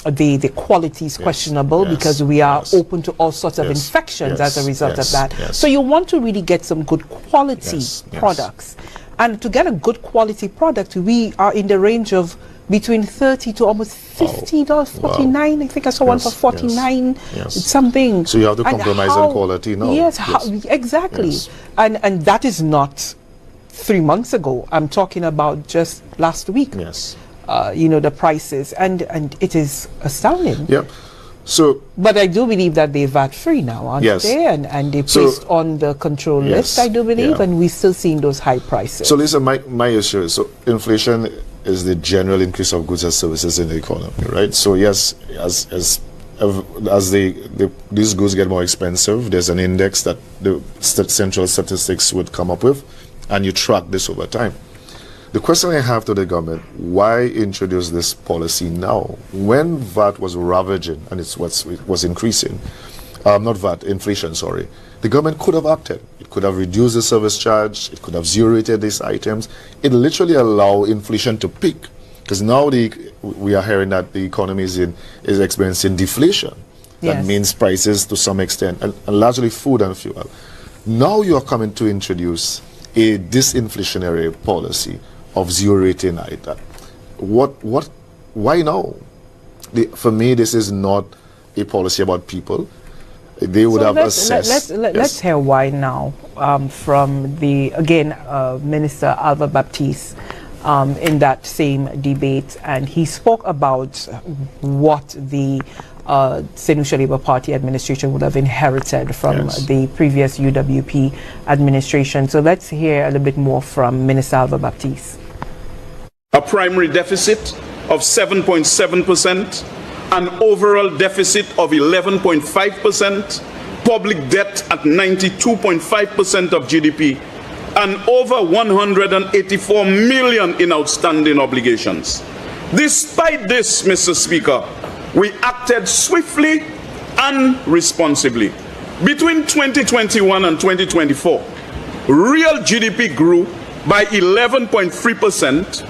the quality is questionable, yes, because we are yes. open to all sorts of Yes, infections as a yes, result yes, of that. yes. So you want to really get some good quality Yes, yes. products. And to get a good quality product, we are in the range of between $30 to almost $50, $49. Wow. I think I saw one Yes, for $49 yes. something. So you have to And compromise how- on quality now. Yes, Yes. exactly. Yes. And that is not 3 months ago. I'm talking about just last week. Yes. You know, the prices, and it is astounding. Yep. So But I do believe that they're VAT-free now, aren't Yes. they? And they're So- placed on the control Yes, list, I do believe, yeah. and we're still seeing those high prices. So Lisa, my issue is, so inflation is the general increase of goods and services in the economy, right? So yes, as these goods get more expensive, there's an index that the central statistics would come up with, and you track this over time. The question I have to the government: why introduce this policy now, when VAT was ravaging and it was increasing? Not VAT, inflation, sorry. The government could have acted. It could have reduced the service charge. It could have zero-rated these items. It literally allowed inflation to peak, because now we are hearing that the economy is experiencing deflation. That Yes. means prices to some extent, and largely food and fuel. Now you are coming to introduce a disinflationary policy of zero-rating item. Why now? For me, this is not a policy about people. They would So have let's assessed. let's hear why now from the Minister Alva Baptiste in that same debate, and he spoke about what the Saint Lucia Labour Party administration would have inherited from Yes. the previous UWP administration. So let's hear a little bit more from Minister Alva Baptiste. A primary deficit of 7.7%, an overall deficit of 11.5%, public debt at 92.5% of GDP, and over 184 million in outstanding obligations. Despite this, Mr. Speaker, we acted swiftly and responsibly. Between 2021 and 2024, real GDP grew by 11.3%,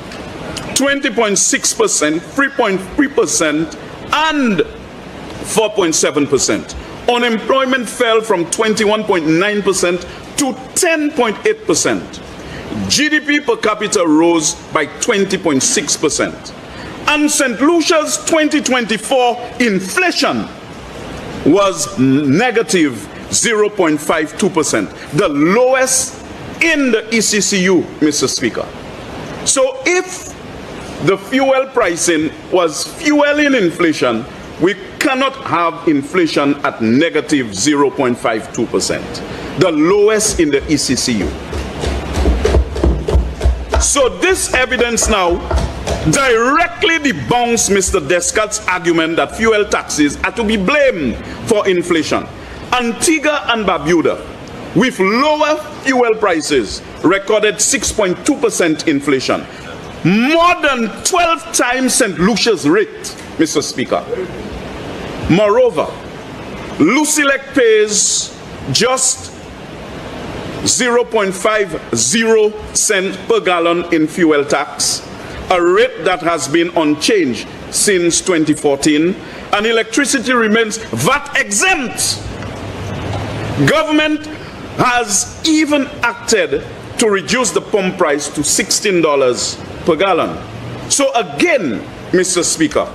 20.6%, 3.3%, and 4.7%. Unemployment fell from 21.9% to 10.8%. GDP per capita rose by 20.6%. And St. Lucia's 2024 inflation was negative 0.52%, the lowest in the ECCU, Mr. Speaker. So if the fuel pricing was fueling inflation, we cannot have inflation at negative 0.52%, the lowest in the ECCU. So this evidence now directly debunks Mr. Descartes' argument that fuel taxes are to be blamed for inflation. Antigua and Barbuda, with lower fuel prices, recorded 6.2% inflation, more than 12 times St. Lucia's rate, Mr. Speaker. Moreover, Lucilec pays just 0.50 cents per gallon in fuel tax, a rate that has been unchanged since 2014, and electricity remains VAT exempt. Government has even acted to reduce the pump price to $16 per gallon. So again, Mr. Speaker,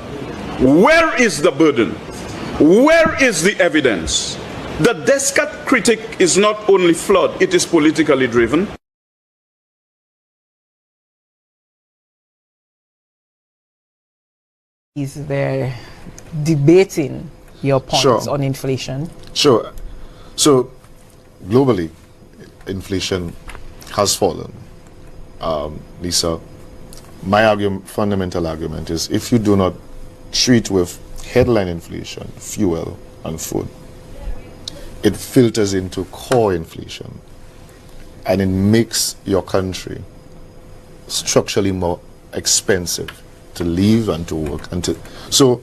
where is the burden? Where is the evidence? The Descartes critic is not only flawed, it is politically driven. Is there debating your points Sure. on inflation? Sure. So globally, inflation has fallen. Lisa, my fundamental argument is, if you do not treat with headline inflation, fuel and food, it filters into core inflation. and it makes your country structurally more expensive to live and to work. And to, so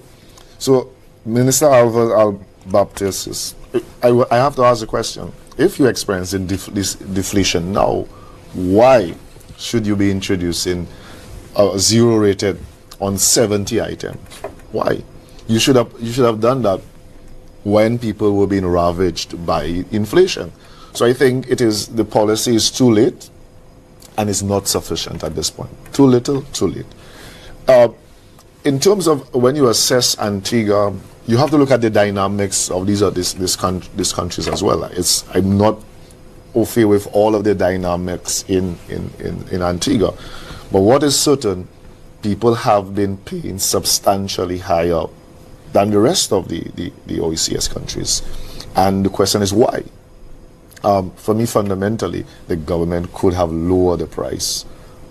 Minister Alva Baptist, I have to ask the question, if you're experiencing this deflation now, why should you be introducing a zero rated on 70 items? Why? You should have done that when people were being ravaged by inflation. So I think the policy is too late and it's not sufficient at this point. Too little, too late. In terms of when you assess Antigua, you have to look at the dynamics of these countries as well. I'm not au fait with all of the dynamics in Antigua, but what is certain, people have been paying substantially higher than the rest of the OECS countries, and the question is why. For me, fundamentally, the government could have lowered the price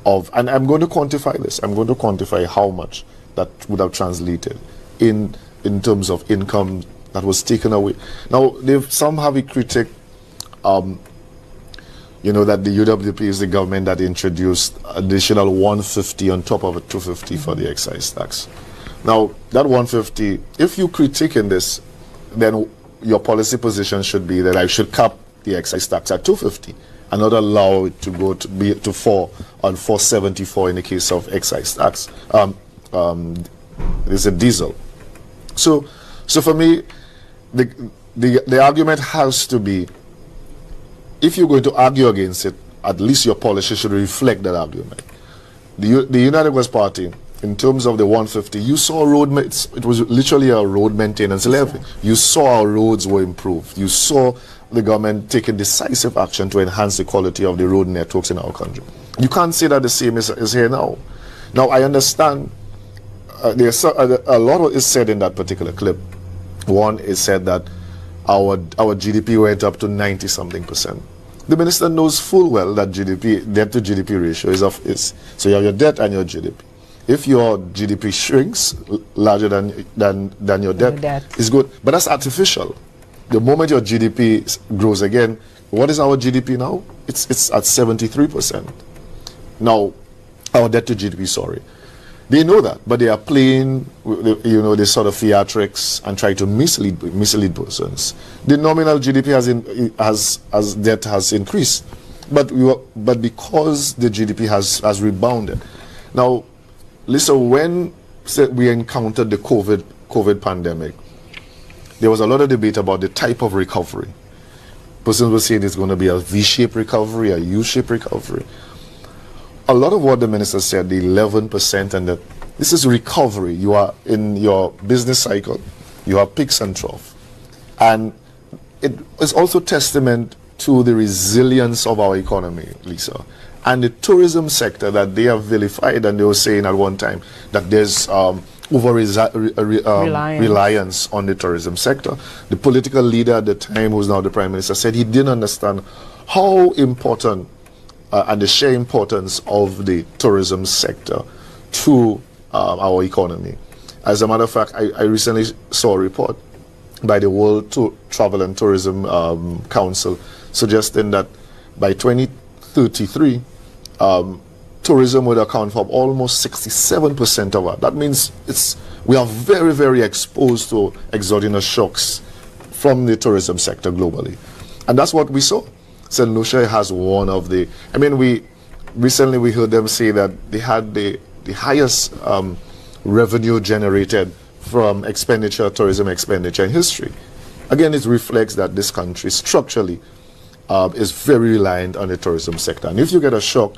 of, and I'm going to quantify this. I'm going to quantify how much that would have translated in terms of income that was taken away. Now, some have a critic, that the UWP is the government that introduced additional 150 on top of a 250 for the excise tax. Now, that 150, if you critique in this, then your policy position should be that I should cap the excise tax at 250 and not allow it to go to 474 in the case of excise tax. There's a diesel. So for me, the argument has to be, if you're going to argue against it, at least your policy should reflect that argument. The Unitedpac Party, in terms of the 150, you saw it was literally a road maintenance levy. You saw our roads were improved. You saw the government taking decisive action to enhance the quality of the road networks in our country. You can't say that the same is here now. Now, I understand there's a lot is said in that particular clip. One is said that our GDP went up to 90-something%. The minister knows full well that debt to GDP ratio is so you have your debt and your GDP. If your GDP shrinks larger than your debt, is good, but that's artificial. The moment your GDP grows again, what is our GDP now? It's at 73%. Now, our debt to GDP, sorry. They know that, but they are playing, this sort of theatrics and try to mislead persons. The nominal GDP as debt has increased, but because the GDP has rebounded. Now, listen, when we encountered the COVID pandemic, there was a lot of debate about the type of recovery. Persons were saying it's going to be a V-shaped recovery, a U-shaped recovery. A lot of what the minister said, the 11%, and that this is recovery. You are in your business cycle, you have peaks and troughs. And it is also testament to the resilience of our economy, Lisa. And the tourism sector that they have vilified, and they were saying at one time that there's reliance on the tourism sector. The political leader at the time, who's now the Prime Minister, said he didn't understand how important and the sheer importance of the tourism sector to our economy. As a matter of fact, I recently saw a report by the World Travel and Tourism Council suggesting that by 2033, tourism would account for almost 67% of that. That means we are very, very exposed to exogenous shocks from the tourism sector globally. And that's what we saw. Saint Lucia has one of the, we recently heard them say that they had the highest revenue generated from tourism expenditure in history. Again, it reflects that this country structurally is very reliant on the tourism sector. And if you get a shock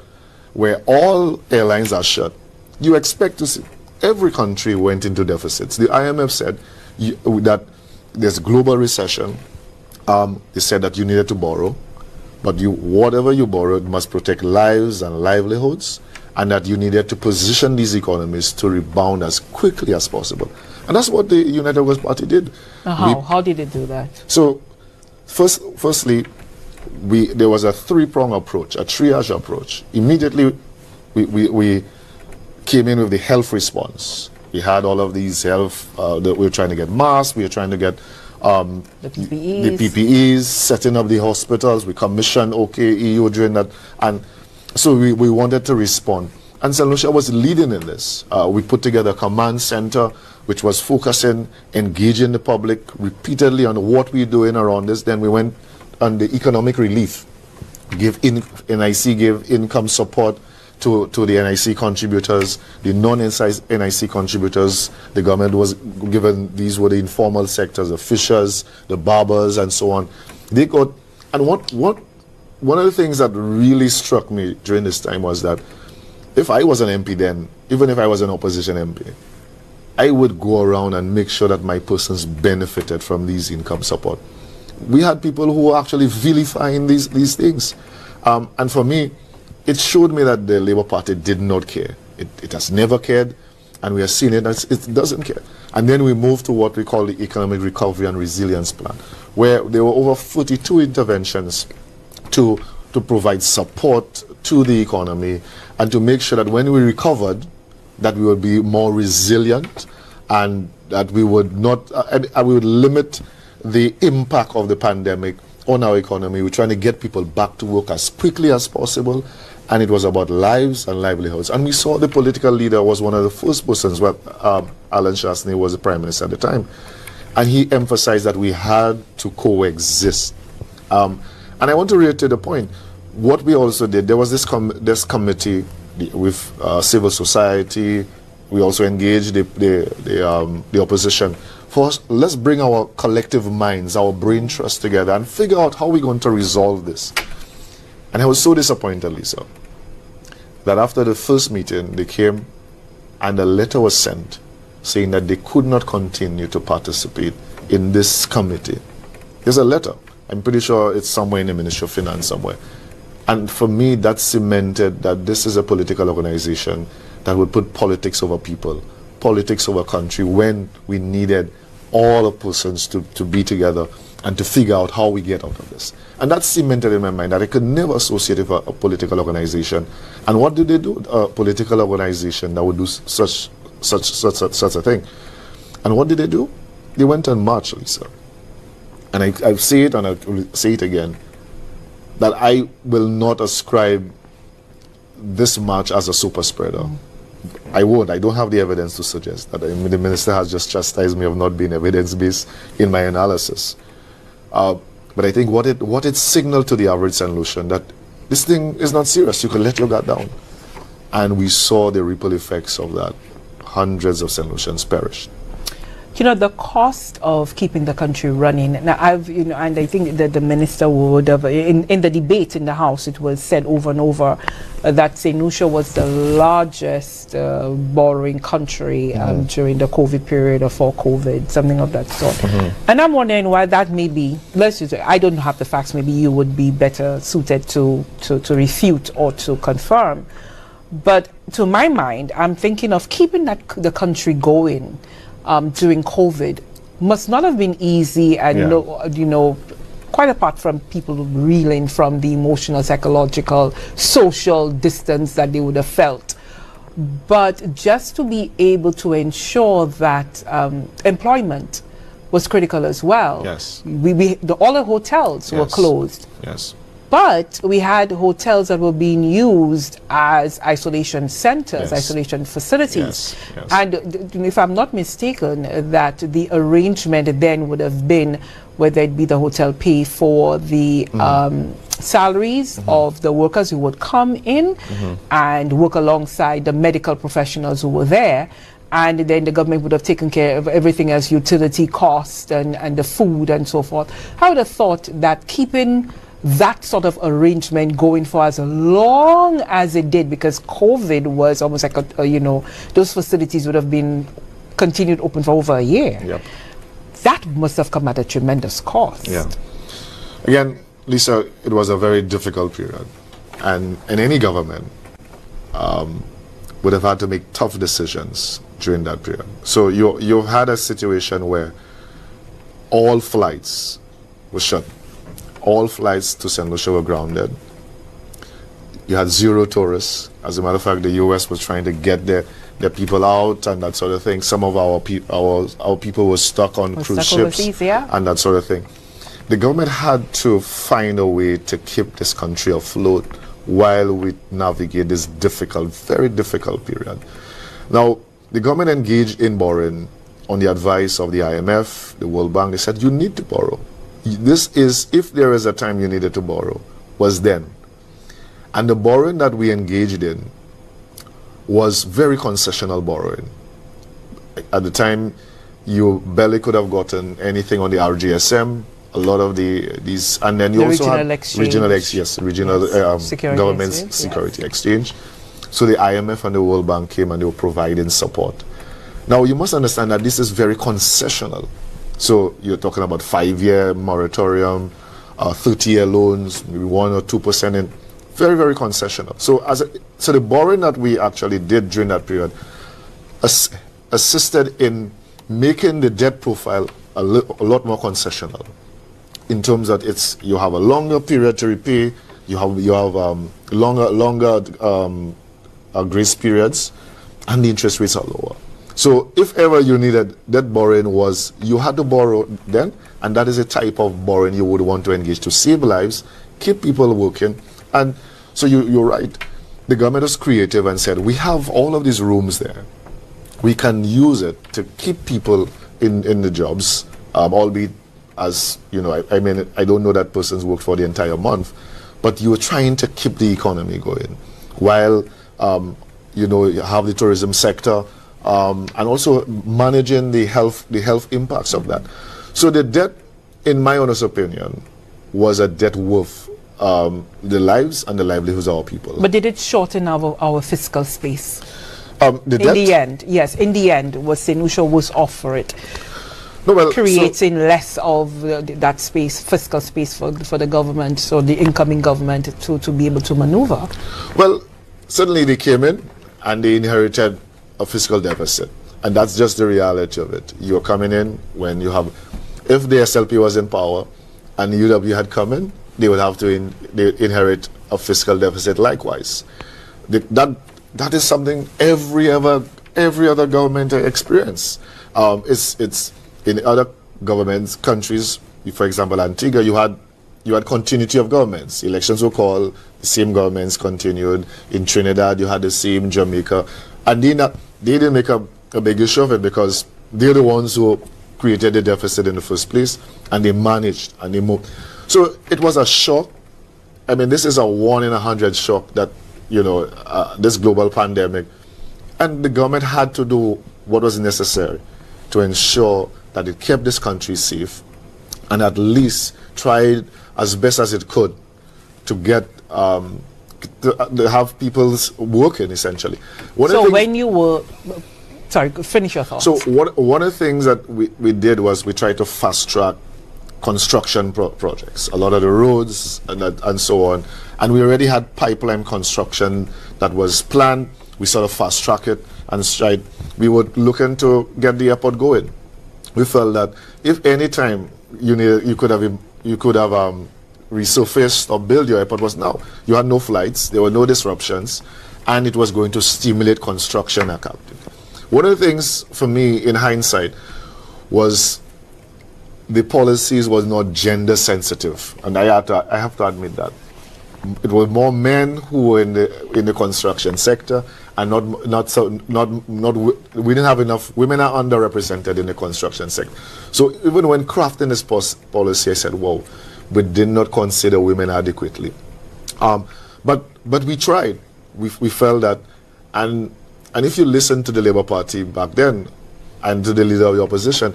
where all airlines are shut, you expect to see every country went into deficits. The IMF said that there's global recession. They said that you needed to borrow. But whatever you borrowed must protect lives and livelihoods, and that you needed to position these economies to rebound as quickly as possible. And that's what the Unitedpac Party did. How did it do that? So, firstly, there was a three-prong approach, a triage approach. Immediately, we came in with the health response. We had all of these health, we were trying to get masks, we were trying to get The PPEs. The PPEs, setting up the hospitals. We commissioned OKEU during that. And so we wanted to respond. And Saint Lucia was leading in this. We put together a command center which was focusing, engaging the public repeatedly on what we're doing around this. Then we went on the economic relief. NIC gave income support to the NIC contributors, the non-NIC contributors. The government was given, these were the informal sectors, the fishers, the barbers, and so on. They got, and one of the things that really struck me during this time was that if I was an MP then, even if I was an opposition MP, I would go around and make sure that my persons benefited from these income support. We had people who were actually vilifying these things. And for me, it showed me that the Labour Party did not care. It has never cared, and we are seeing it as it doesn't care. And then we moved to what we call the Economic Recovery and Resilience Plan, where there were over 42 interventions to provide support to the economy and to make sure that when we recovered, that we would be more resilient and that we would not, we would limit the impact of the pandemic on our economy. We're trying to get people back to work as quickly as possible, and it was about lives and livelihoods. And we saw the political leader was one of the first persons, Alan Shastney was the Prime Minister at the time, and he emphasized that we had to coexist. And I want to reiterate the point. What we also did, there was this committee with civil society. We also engaged the opposition. First, let's bring our collective minds, our brain trust together and figure out how we're going to resolve this. And I was so disappointed, Lisa, that after the first meeting, they came and a letter was sent saying that they could not continue to participate in this committee. There's a letter. I'm pretty sure it's somewhere in the Ministry of Finance somewhere. And for me, that cemented that this is a political organization that would put politics over people, politics over country, when we needed all the persons to be together and to figure out how we get out of this. And that's cemented in my mind that I could never associate with a political organization. And what did they do? A political organization that would do such a thing. And what did they do? They went on march, Lisa. And I say it and I'll say it again, that I will not ascribe this march as a super spreader. I won't. I don't have the evidence to suggest that. I mean, the minister has just chastised me of not being evidence-based in my analysis. But I think what it signaled to the average Saint Lucian that this thing is not serious. You can let your guard down. And we saw the ripple effects of that. Hundreds of Saint Lucians perished. You know, the cost of keeping the country running. Now, and I think that the minister would have, in the debate in the House, it was said over and over that Saint Lucia was the largest borrowing country during the COVID period or for COVID, something of that sort. And I'm wondering why that may be. Let's just say, I don't have the facts. Maybe you would be better suited to refute or to confirm. But to my mind, I'm thinking of keeping the country going during COVID must not have been easy, and quite apart from people reeling from the emotional, psychological, social distance that they would have felt. But just to be able to ensure that employment was critical as well. Yes. All the hotels were closed. Yes. But we had hotels that were being used as isolation centers, isolation facilities. And if I'm not mistaken, that the arrangement then would have been whether it be the hotel pay for the salaries of the workers who would come in and work alongside the medical professionals who were there. And then the government would have taken care of everything as utility costs and the food and so forth. I would have thought that keeping that sort of arrangement going for as long as it did, because COVID was almost like those facilities would have been continued open for over a year. Yep. That must have come at a tremendous cost. Yeah. Again, Lisa, it was a very difficult period, and any government would have had to make tough decisions during that period. So you had a situation where all flights were shut. All flights to Saint Lucia were grounded. You had zero tourists. As a matter of fact, the U.S. was trying to get their people out and that sort of thing. Some of our people were stuck on cruise ships overseas, yeah, and that sort of thing. The government had to find a way to keep this country afloat while we navigate this difficult, very difficult period. Now, the government engaged in borrowing on the advice of the IMF, the World Bank. They said, you need to borrow. This is, if there is a time you needed to borrow, was then. And the borrowing that we engaged in was very concessional borrowing. At the time, you barely could have gotten anything on the RGSM. A lot of these, and then you also had regional government security exchange. So the IMF and the World Bank came and they were providing support. Now you must understand that this is very concessional. So you're talking about 5-year moratorium, 30-year loans, maybe 1 or 2% in. Very, very concessional. So so the borrowing that we actually did during that period assisted in making the debt profile a lot more concessional, in terms that you have a longer period to repay, you have longer grace periods, and the interest rates are lower. So if ever you needed that borrowing, you had to borrow then, and that is a type of borrowing you would want to engage to save lives, keep people working. And so you're right. The government was creative and said, we have all of these rooms there. We can use it to keep people in the jobs, albeit, as you know, I mean, I don't know that person's worked for the entire month, but you were trying to keep the economy going while, you have the tourism sector, and also managing the health impacts of that. So the debt, in my honest opinion, was a debt worth the lives and the livelihoods of our people. But did it shorten our fiscal space? In the end, yes. In the end, was Saint Lucia was off for it, creating less of that space, fiscal space for the government, so the incoming government to be able to maneuver. Well, suddenly they came in and they inherited a fiscal deficit, and that's just the reality of it. You're coming in when you have, if the SLP was in power and the UW had come in, they would have to inherit a fiscal deficit likewise. That is something every other government experience. It's in other governments, countries, for example, Antigua, you had continuity of governments. Elections were called, the same governments continued. In Trinidad, you had the same, Jamaica. And they didn't make a big issue of it because they're the ones who created the deficit in the first place, and they managed and they moved. So it was a shock. I mean, this is a 1 in 100 shock that, this global pandemic. And the government had to do what was necessary to ensure that it kept this country safe and at least tried as best as it could to get to have people working, essentially. Sorry, finish your thoughts. So one of the things that we did was we tried to fast track construction projects, a lot of the roads and so on, and we already had pipeline construction that was planned. We sort of fast track it and we would look into get the airport going. We felt that if any time you could have resurfaced or build your airport was now. You had no flights, there were no disruptions, and it was going to stimulate construction activity. One of the things for me in hindsight was the policies was not gender sensitive, and I have to admit that. It was more men who were in the construction sector, and we didn't have enough women are underrepresented in the construction sector. So even when crafting this policy, I said, "Whoa, we did not consider women adequately." But we tried. We felt that, and if you listen to the Labour Party back then, and to the leader of the opposition,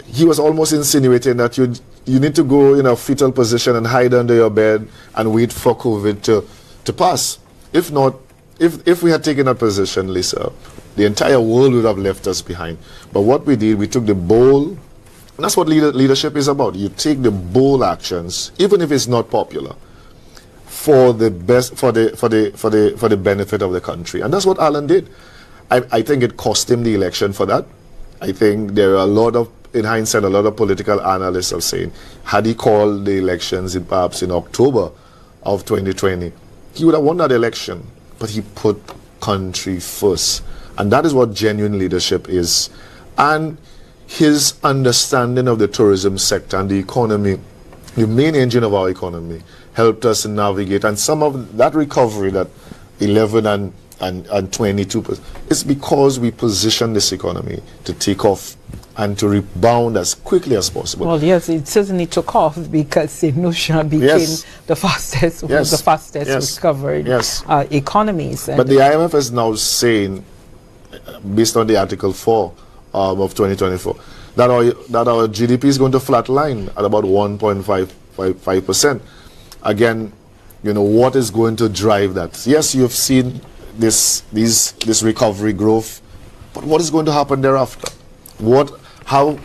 he was almost insinuating that you need to go in a fetal position and hide under your bed and wait for COVID to pass. If not, if we had taken that position, Lissa, the entire world would have left us behind. But what we did, we took the bold, and that's what leadership is about. You take the bold actions, even if it's not popular, for the best, for the benefit of the country. And that's what Alan did. I think it cost him the election for that. I think there are in hindsight, a lot of political analysts are saying, had he called the elections perhaps in October of 2020, he would have won that election, but he put country first. And that is what genuine leadership is. And his understanding of the tourism sector and the economy, the main engine of our economy, helped us navigate. And some of that recovery, that 11 and 22%, is because we positioned this economy to take off and to rebound as quickly as possible. Well, yes, it certainly took off because Saint Lucia became the fastest recovered economies. But the IMF is now saying, based on the Article 4 of 2024, that our GDP is going to flatline at about 1.55%. Again, what is going to drive that? Yes, you've seen this recovery growth, but what is going to happen thereafter? How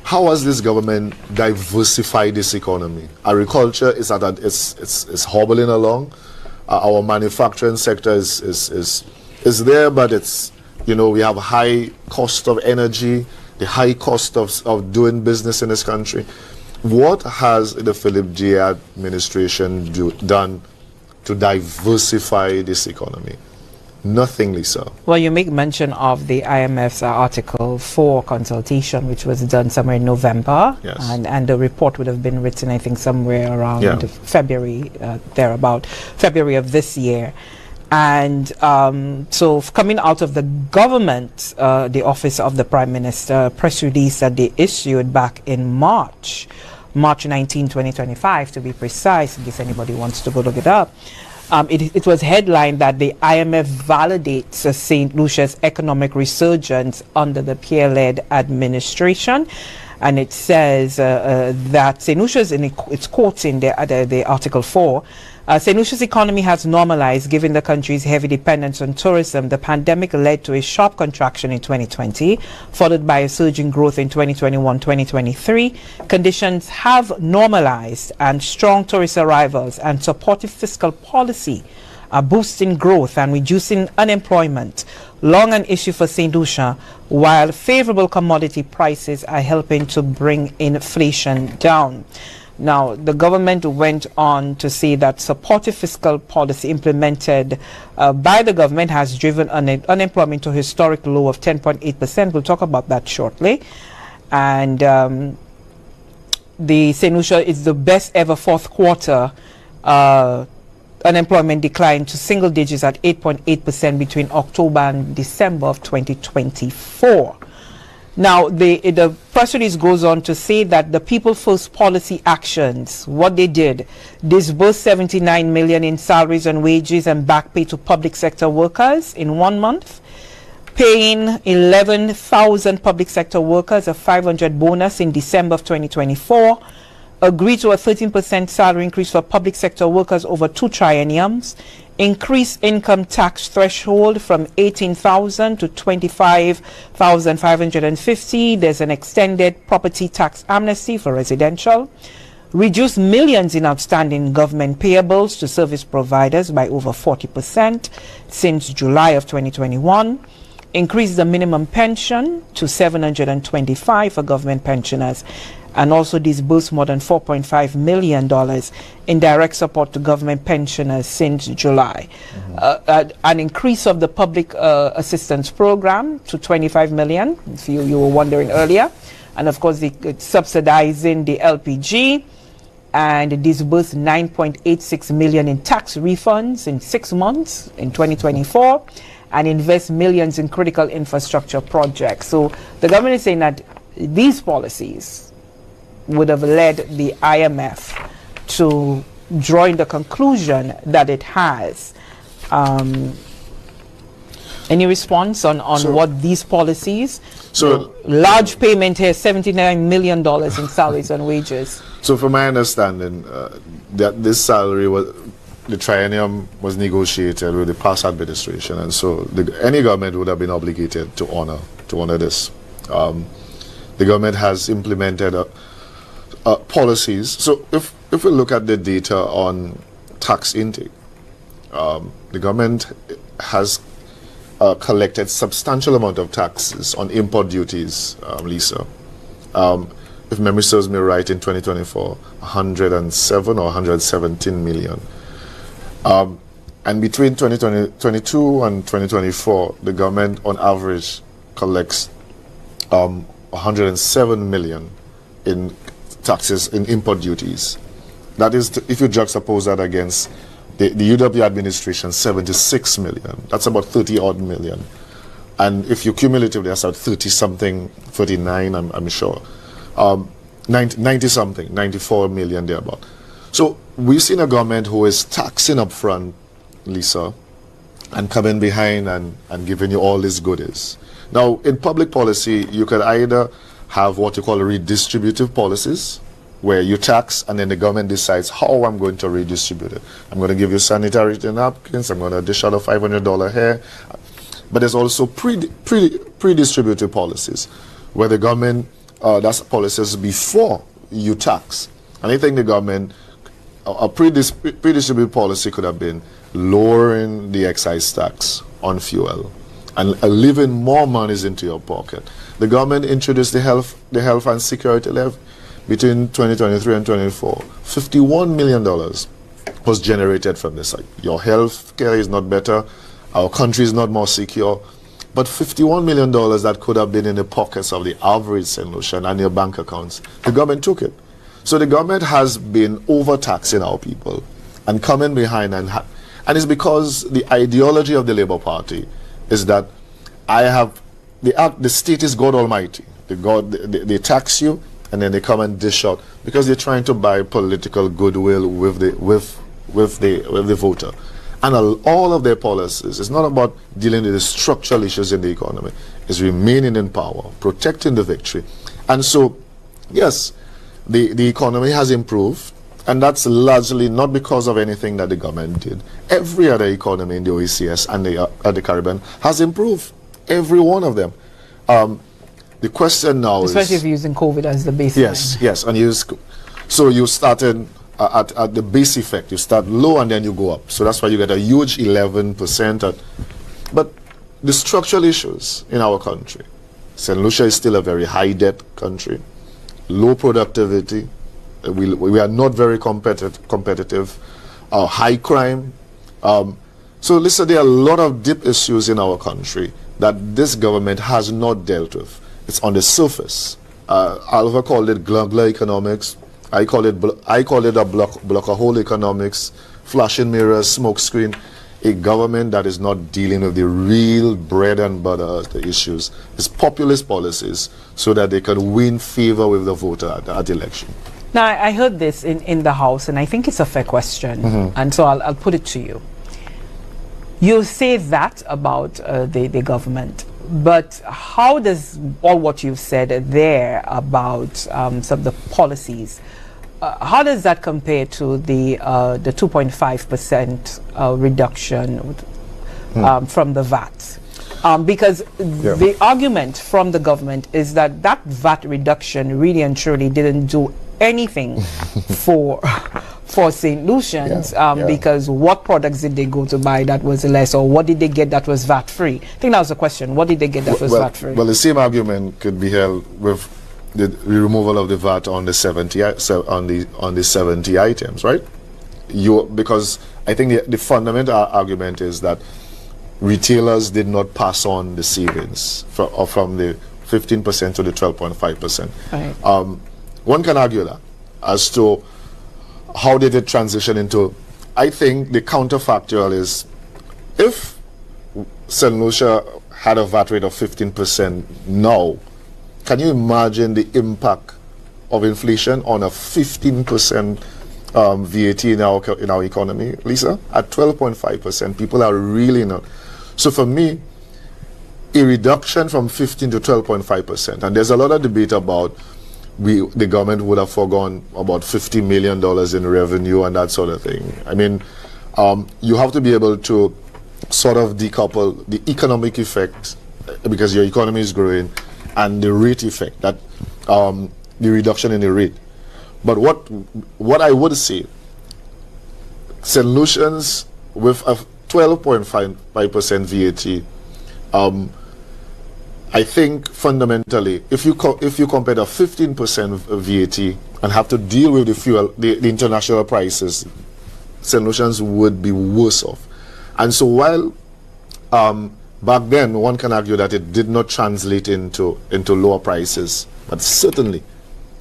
has this government diversified this economy? Agriculture is it's hobbling along. Our manufacturing sector is there, but it's we have high cost of energy, the high cost of doing business in this country. What has the Philip J. administration done to diversify this economy? Nothing, Lisa. Well, you make mention of the IMF's Article 4 consultation, which was done somewhere in November. Yes. And the report would have been written, I think, somewhere around February, February of this year. And so coming out of the government, the Office of the Prime Minister, press release that they issued back in March 19, 2025, to be precise, in case anybody wants to go look it up. It was headlined that the IMF validates St. Lucia's economic resurgence under the Pierre-led administration. And it says that St. Lucia's, it's quoting the Article 4, St. Lucia's economy has normalized given the country's heavy dependence on tourism. The pandemic led to a sharp contraction in 2020, followed by a surge in growth in 2021-2023. Conditions have normalized, and strong tourist arrivals and supportive fiscal policy are boosting growth and reducing unemployment, long an issue for St. Lucia, while favorable commodity prices are helping to bring inflation down. Now, the government went on to say that supportive fiscal policy implemented by the government has driven unemployment to a historic low of 10.8%. We'll talk about that shortly. And the St. Lucia is the best ever fourth quarter. Unemployment declined to single digits at 8.8% between October and December of 2024. Now, the press release goes on to say that the People First policy actions, what they did, disbursed $79 million in salaries and wages and back pay to public sector workers in 1 month, paying 11,000 public sector workers a $500 bonus in December of 2024, agreed to a 13% salary increase for public sector workers over 2 trienniums, increase income tax threshold from 18,000 to 25,550. There's an extended property tax amnesty for residential. Reduce millions in outstanding government payables to service providers by over 40% since July of 2021. Increase the minimum pension to $725 for government pensioners, and also disbursed more than $4.5 million in direct support to government pensioners since July. An increase of the public assistance program to $25 million, if you were wondering earlier. And of course, subsidizing the LPG, and disbursed $9.86 million in tax refunds in 6 months in 2024, and invest millions in critical infrastructure projects. So the government is saying that these policies would have led the IMF to drawing the conclusion that it has. Any response on what these policies? So large payment here, $79 million in salaries and wages. So from my understanding, that this salary was, the triennium was negotiated with the past administration, and so any government would have been obligated to honor this. The government has implemented policies. So if we look at the data on tax intake, the government has collected substantial amount of taxes on import duties, Lisa. If memory serves me right, in 2024, 107 or 117 million. And between 2022 and 2024, the government on average collects 107 million in taxes, in import duties. That is, if you juxtapose that against the UW administration, 76 million. That's about 30 odd million. And if you cumulatively, that's about 30 something, 39, I'm sure. 90 something, 94 million thereabout. So we've seen a government who is taxing up front, Lissa, and coming behind and giving you all these goodies. Now, in public policy, you could either have what you call redistributive policies, where you tax and then the government decides how I'm going to redistribute it. I'm going to give you sanitary napkins, I'm going to dish out a $500 here. But there's also pre-distributive policies, where the government, that's policies before you tax. And I think the government, a pre-distributive policy could have been lowering the excise tax on fuel and leaving more monies into your pocket. The government introduced the health and security levy between 2023 and 2024. $51 million was generated from this. Like, your health care is not better, our country is not more secure, but $51 million that could have been in the pockets of the average Saint Lucian and your bank accounts, the government took it. So the government has been overtaxing our people and coming behind, and it's because the ideology of the Labour Party is that the state is God Almighty. They tax you and then they come and dish out because they're trying to buy political goodwill with the voter. And all of their policies, it's not about dealing with the structural issues in the economy. It's remaining in power, protecting the victory. And so, yes, the economy has improved, and that's largely not because of anything that the government did. Every other economy in the OECS and the Caribbean has improved, every one of them. The question now especially if you're using COVID as the baseline. Yes, and so you started at the base effect. You start low and then you go up. So that's why you get a huge 11%. But the structural issues in our country, Saint Lucia is still a very high debt country, low productivity. We are not very competitive, high crime. So listen, there are a lot of deep issues in our country that this government has not dealt with. It's on the surface. Alva called it global economics. I call it a block a hole economics, flashing mirrors, smoke screen. A government that is not dealing with the real bread and butter of the issues. It's populist policies so that they can win favor with the voter at election. Now, I heard this in the House, and I think it's a fair question, and so I'll put it to you. You say that about the government, but how does all what you've said there about some of the policies, how does that compare to the 2.5% reduction from the VAT? Because the argument from the government is that that VAT reduction really and truly didn't do anything for St. Lucians, because what products did they go to buy that was less, or what did they get that was VAT free? I think that was the question. What did they get that was VAT free? Well, the same argument could be held with the removal of the VAT on the 70 items, right? Because I think the fundamental argument is that retailers did not pass on the savings from the 15% to the 12.5%. Right. One can argue that as to how did it transition into. I think the counterfactual is, if Saint Lucia had a VAT rate of 15% now, can you imagine the impact of inflation on a 15% VAT in our economy, Lissa? At 12.5%, people are really not. So for me, a reduction from 15 to 12.5%, and there's a lot of debate about the government would have foregone about $50 million in revenue and that sort of thing. I mean, you have to be able to sort of decouple the economic effect, because your economy is growing, and the rate effect, that the reduction in the rate. But what I would say, St. Lucians with a 12.5% VAT, I think fundamentally, if you compare the 15% VAT and have to deal with the international prices, St. Lucians would be worse off. And so while back then one can argue that it did not translate into lower prices, but certainly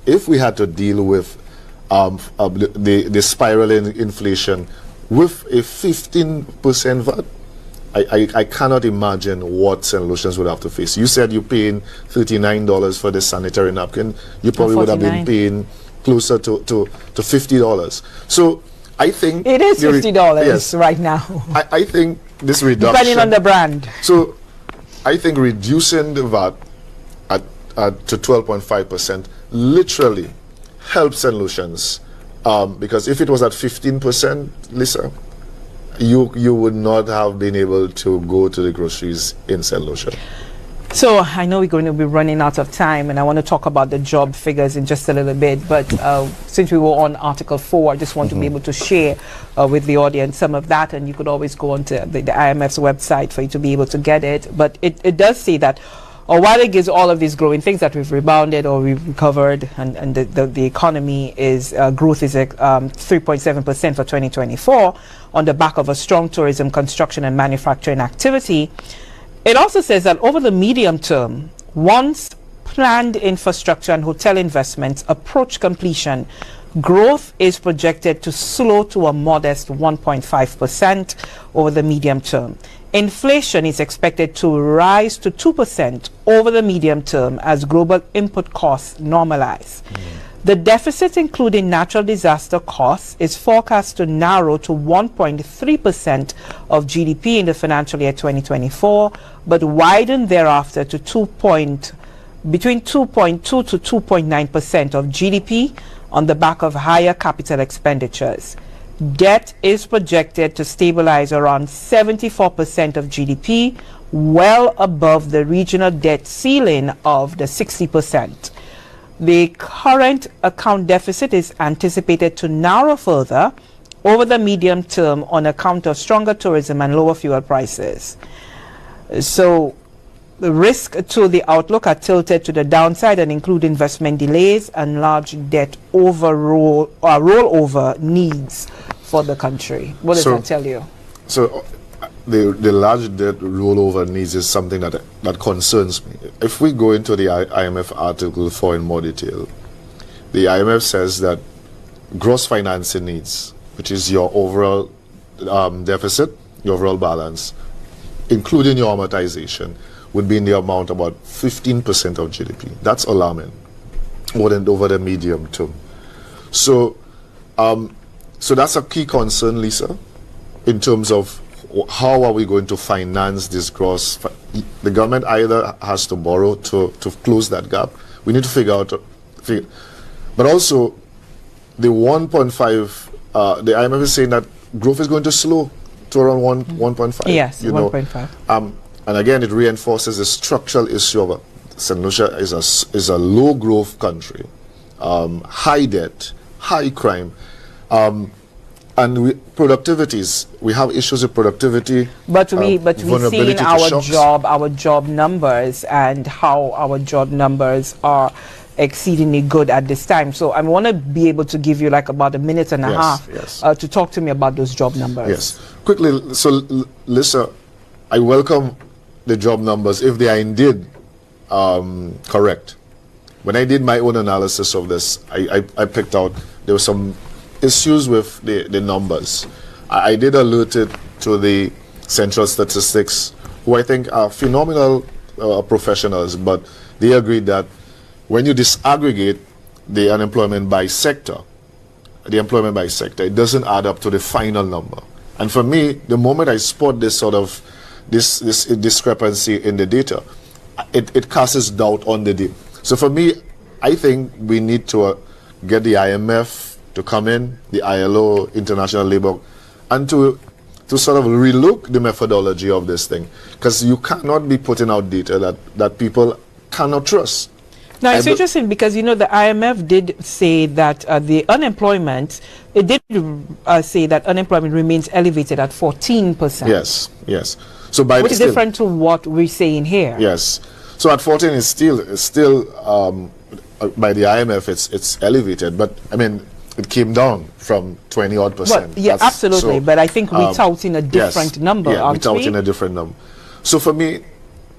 if we had to deal with the spiraling inflation with a 15% VAT, I cannot imagine what St. Lucians would have to face. You said you're paying $39 for this sanitary napkin. You probably would have been paying closer to $50. So I think it is $50 yes, right now. I think this reduction, depending on the brand. So I think reducing the VAT to 12.5% literally helps St. Lucians, because if it was at 15%, Lissa, you would not have been able to go to the groceries in St. Lucia. So I know we're going to be running out of time, and I want to talk about the job figures in just a little bit, but since we were on Article 4, I just want to be able to share with the audience some of that, and you could always go onto the IMF's website for you to be able to get it. But it does say that while it gives all of these growing things that we've rebounded or we've recovered, and the economy is growth is 3.7% for 2024 on the back of a strong tourism, construction and manufacturing activity, it also says that over the medium term, once planned infrastructure and hotel investments approach completion, growth is projected to slow to a modest 1.5% over the medium term. Inflation is expected to rise to 2% over the medium term as global input costs normalize. The deficit, including natural disaster costs, is forecast to narrow to 1.3% of GDP in the financial year 2024, but widen thereafter to between 2.2 to 2.9% of GDP on the back of higher capital expenditures. Debt is projected to stabilize around 74% of GDP, well above the regional debt ceiling of the 60%. The current account deficit is anticipated to narrow further over the medium term on account of stronger tourism and lower fuel prices. So the risk to the outlook are tilted to the downside and include investment delays and large debt rollover needs for the country. What does that tell you? So the large debt rollover needs is something that concerns me. If we go into the IMF Article 4 in more detail, the IMF says that gross financing needs, which is your overall deficit, your overall balance, including your amortization, would be in the amount about 15% of GDP. That's alarming over the medium term. So that's a key concern, Lissa, in terms of how are we going to finance this gross. The government either has to borrow to close that gap. We need to figure out, but also the 1.5, the IMF is saying that growth is going to slow to around 1.5. Yes, 1.5. And again, it reinforces the structural issue of St. Lucia is a low growth country, high debt, high crime, and productivities. We have issues with productivity. But we see in our job numbers and how our job numbers are exceedingly good at this time. So I want to be able to give you like about a minute and a half to talk to me about those job numbers. Yes, quickly. So Lissa, I welcome the job numbers if they are indeed correct. When I did my own analysis of this, I picked out there were some issues with the numbers. I did alert it to the Central Statistics, who I think are phenomenal professionals, but they agreed that when you disaggregate the unemployment by sector, it doesn't add up to the final number. And for me, the moment I spot this sort of this discrepancy in the data, it casts doubt on the data. So for me, I think we need to get the IMF to come in, the ILO, International Labour, and to sort of relook the methodology of this thing, because you cannot be putting out data that people cannot trust. Now, it's interesting because, you know, the IMF did say that the unemployment, it did say that unemployment remains elevated at 14%. Yes. So which is different to what we're saying here. Yes. So at 14 is still by the IMF it's elevated, but I mean it came down from 20 odd percent. Well, yeah, absolutely. So, but I think we're touting a different number, yeah, aren't we're we? touting a different number. So for me,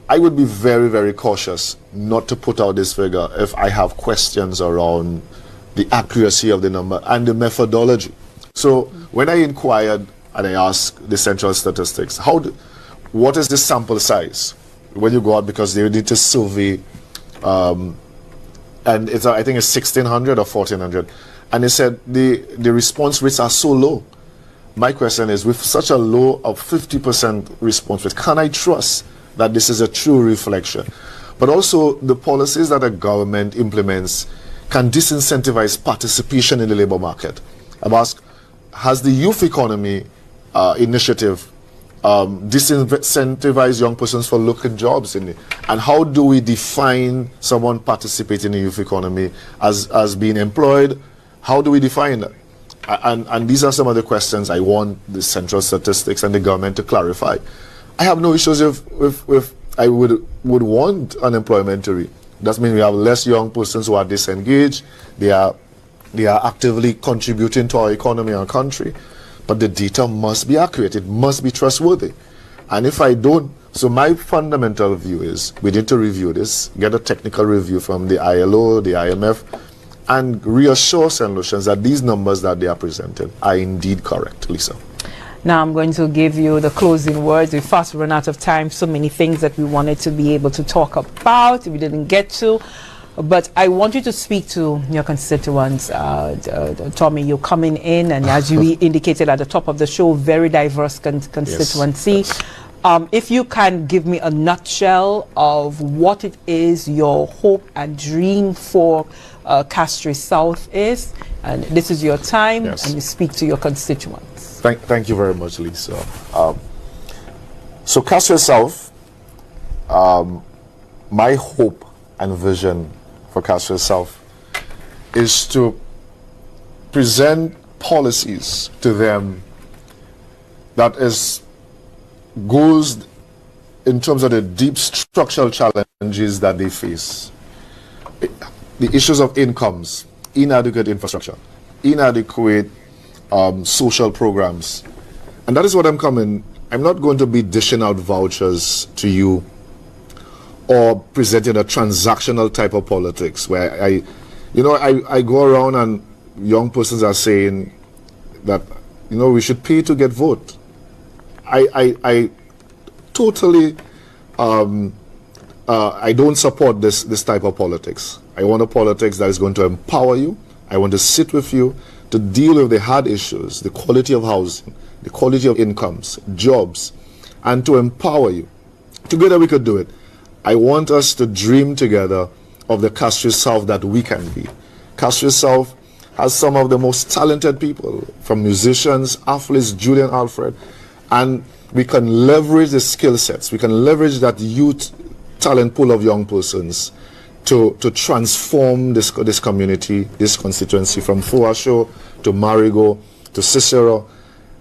I would be very, very cautious not to put out this figure if I have questions around the accuracy of the number and the methodology. So when I inquired and I asked the Central Statistics, what is the sample size when you go out, because they need to survey, and it's I think it's 1,600 or 1,400, and they said the response rates are so low. My question is, with such a low of 50% response rate, can I trust that this is a true reflection? But also, the policies that a government implements can disincentivize participation in the labor market. I've asked, has the youth economy initiative disincentivize young persons for looking jobs in it? And how do we define someone participating in the youth economy as being employed? How do we define that? And these are some of the questions I want the Central Statistics and the government to clarify. I have no issues with I would want unemployment to read. That means we have less young persons who are disengaged. They are actively contributing to our economy and country. But the data must be accurate. It must be trustworthy. And if I don't, so my fundamental view is we need to review this, get a technical review from the ILO, the IMF, and reassure Saint Lucians that these numbers that they are presenting are indeed correct. Lisa. Now I'm going to give you the closing words. We fast run out of time. So many things that we wanted to be able to talk about, we didn't get to. But I want you to speak to your constituents. Tommy, you're coming in, and as you indicated at the top of the show, very diverse constituency. Yes. If you can give me a nutshell of what it is your hope and dream for Castries South is, and this is your time, yes, and you speak to your constituents. Thank you very much, Lisa. So Castries South, my hope and vision for Castries South is to present policies to them that goes in terms of the deep structural challenges that they face. The issues of incomes, inadequate infrastructure, inadequate social programs. And that is what I'm coming. I'm not going to be dishing out vouchers to you or presenting a transactional type of politics where I go around and young persons are saying that, we should pay to get vote. I totally, I don't support this type of politics. I want a politics that is going to empower you. I want to sit with you to deal with the hard issues, the quality of housing, the quality of incomes, jobs, and to empower you. Together we could do it. I want us to dream together of the Castries South that we can be. Castries South has some of the most talented people, from musicians, athletes, Julian Alfred, and we can leverage the skill sets. We can leverage that youth talent pool of young persons to transform this community, this constituency, from Fuasho to Marigo to Cicero.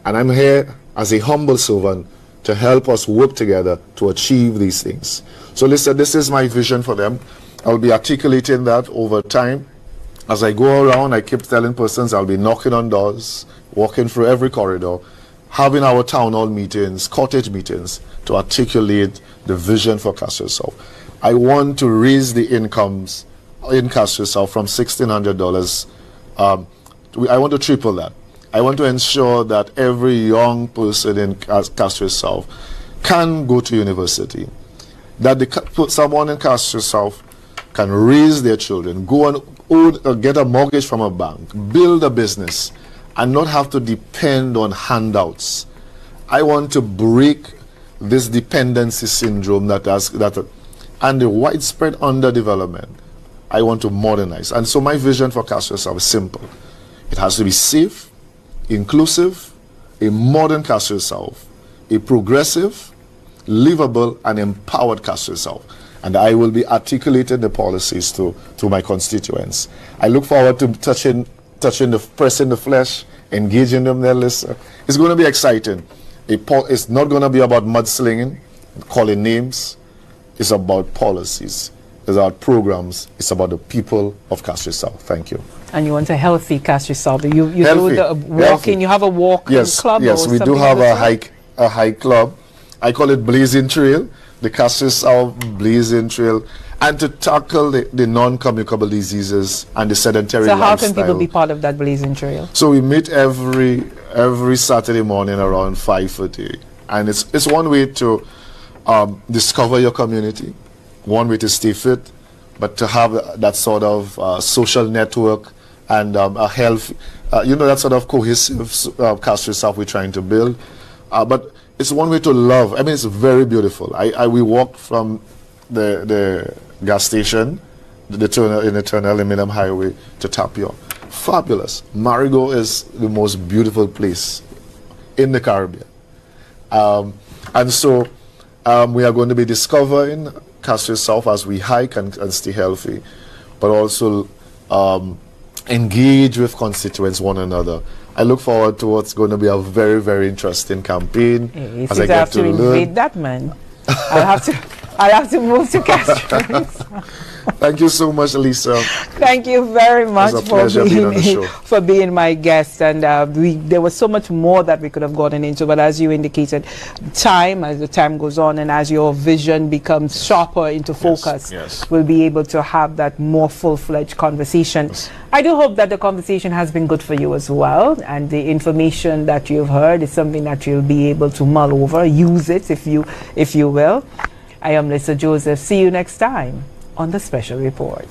And I'm here as a humble servant to help us work together to achieve these things. So listen, this is my vision for them. I'll be articulating that over time. As I go around, I keep telling persons I'll be knocking on doors, walking through every corridor, having our town hall meetings, cottage meetings, to articulate the vision for Castries South. I want to raise the incomes in Castries South from $1,600. I want to triple that. I want to ensure that every young person in Castries South can go to university, that someone in Castries South can raise their children, go and get a mortgage from a bank, build a business, and not have to depend on handouts. I want to break this dependency syndrome and the widespread underdevelopment. I want to modernize. And so my vision for Castries South is simple. It has to be safe, inclusive, a modern Castries South, a progressive, livable, and empowered Castries South. And I will be articulating the policies to my constituents. I look forward to touching the press in the flesh, engaging them there, Lissa. It's going to be exciting. It's not going to be about mudslinging, calling names. It's about policies. it's about programs. It's about the people of Castries South. Thank you. And you want a healthy Castries South. You Healthy, do the walking. You have a walking club. Yes, or we do something have of the a hike club. I call it Blazing Trail, the Castries South Blazing Trail, and to tackle the non-communicable diseases and the sedentary lifestyle. So how lifestyle. can people be part of that Blazing Trail? So we meet every Saturday morning around 5:30, and it's one way to discover your community, one way to stay fit, but to have that sort of social network and a health, that sort of cohesive Castries South we're trying to build. But it's one way to love. I mean, it's very beautiful. We walked from the gas station, the Turner Aluminum Highway to Tapio. Fabulous. Marigot is the most beautiful place in the Caribbean. And so we are going to be discovering Castries South as we hike and stay healthy, but also engage with constituents one another. I look forward to what's going to be a very, very interesting campaign. As I get to invade that man. I'll have to move to Castries. Thank you so much, Lissa. Thank you very much for being my guest. And there was so much more that we could have gotten into, but as you indicated, as the time goes on and as your vision becomes sharper into focus, we'll be able to have that more full-fledged conversation. Yes. I do hope that the conversation has been good for you as well, and the information that you've heard is something that you'll be able to mull over, use it if you will. I am Lissa Joseph. See you next time on the Special Report.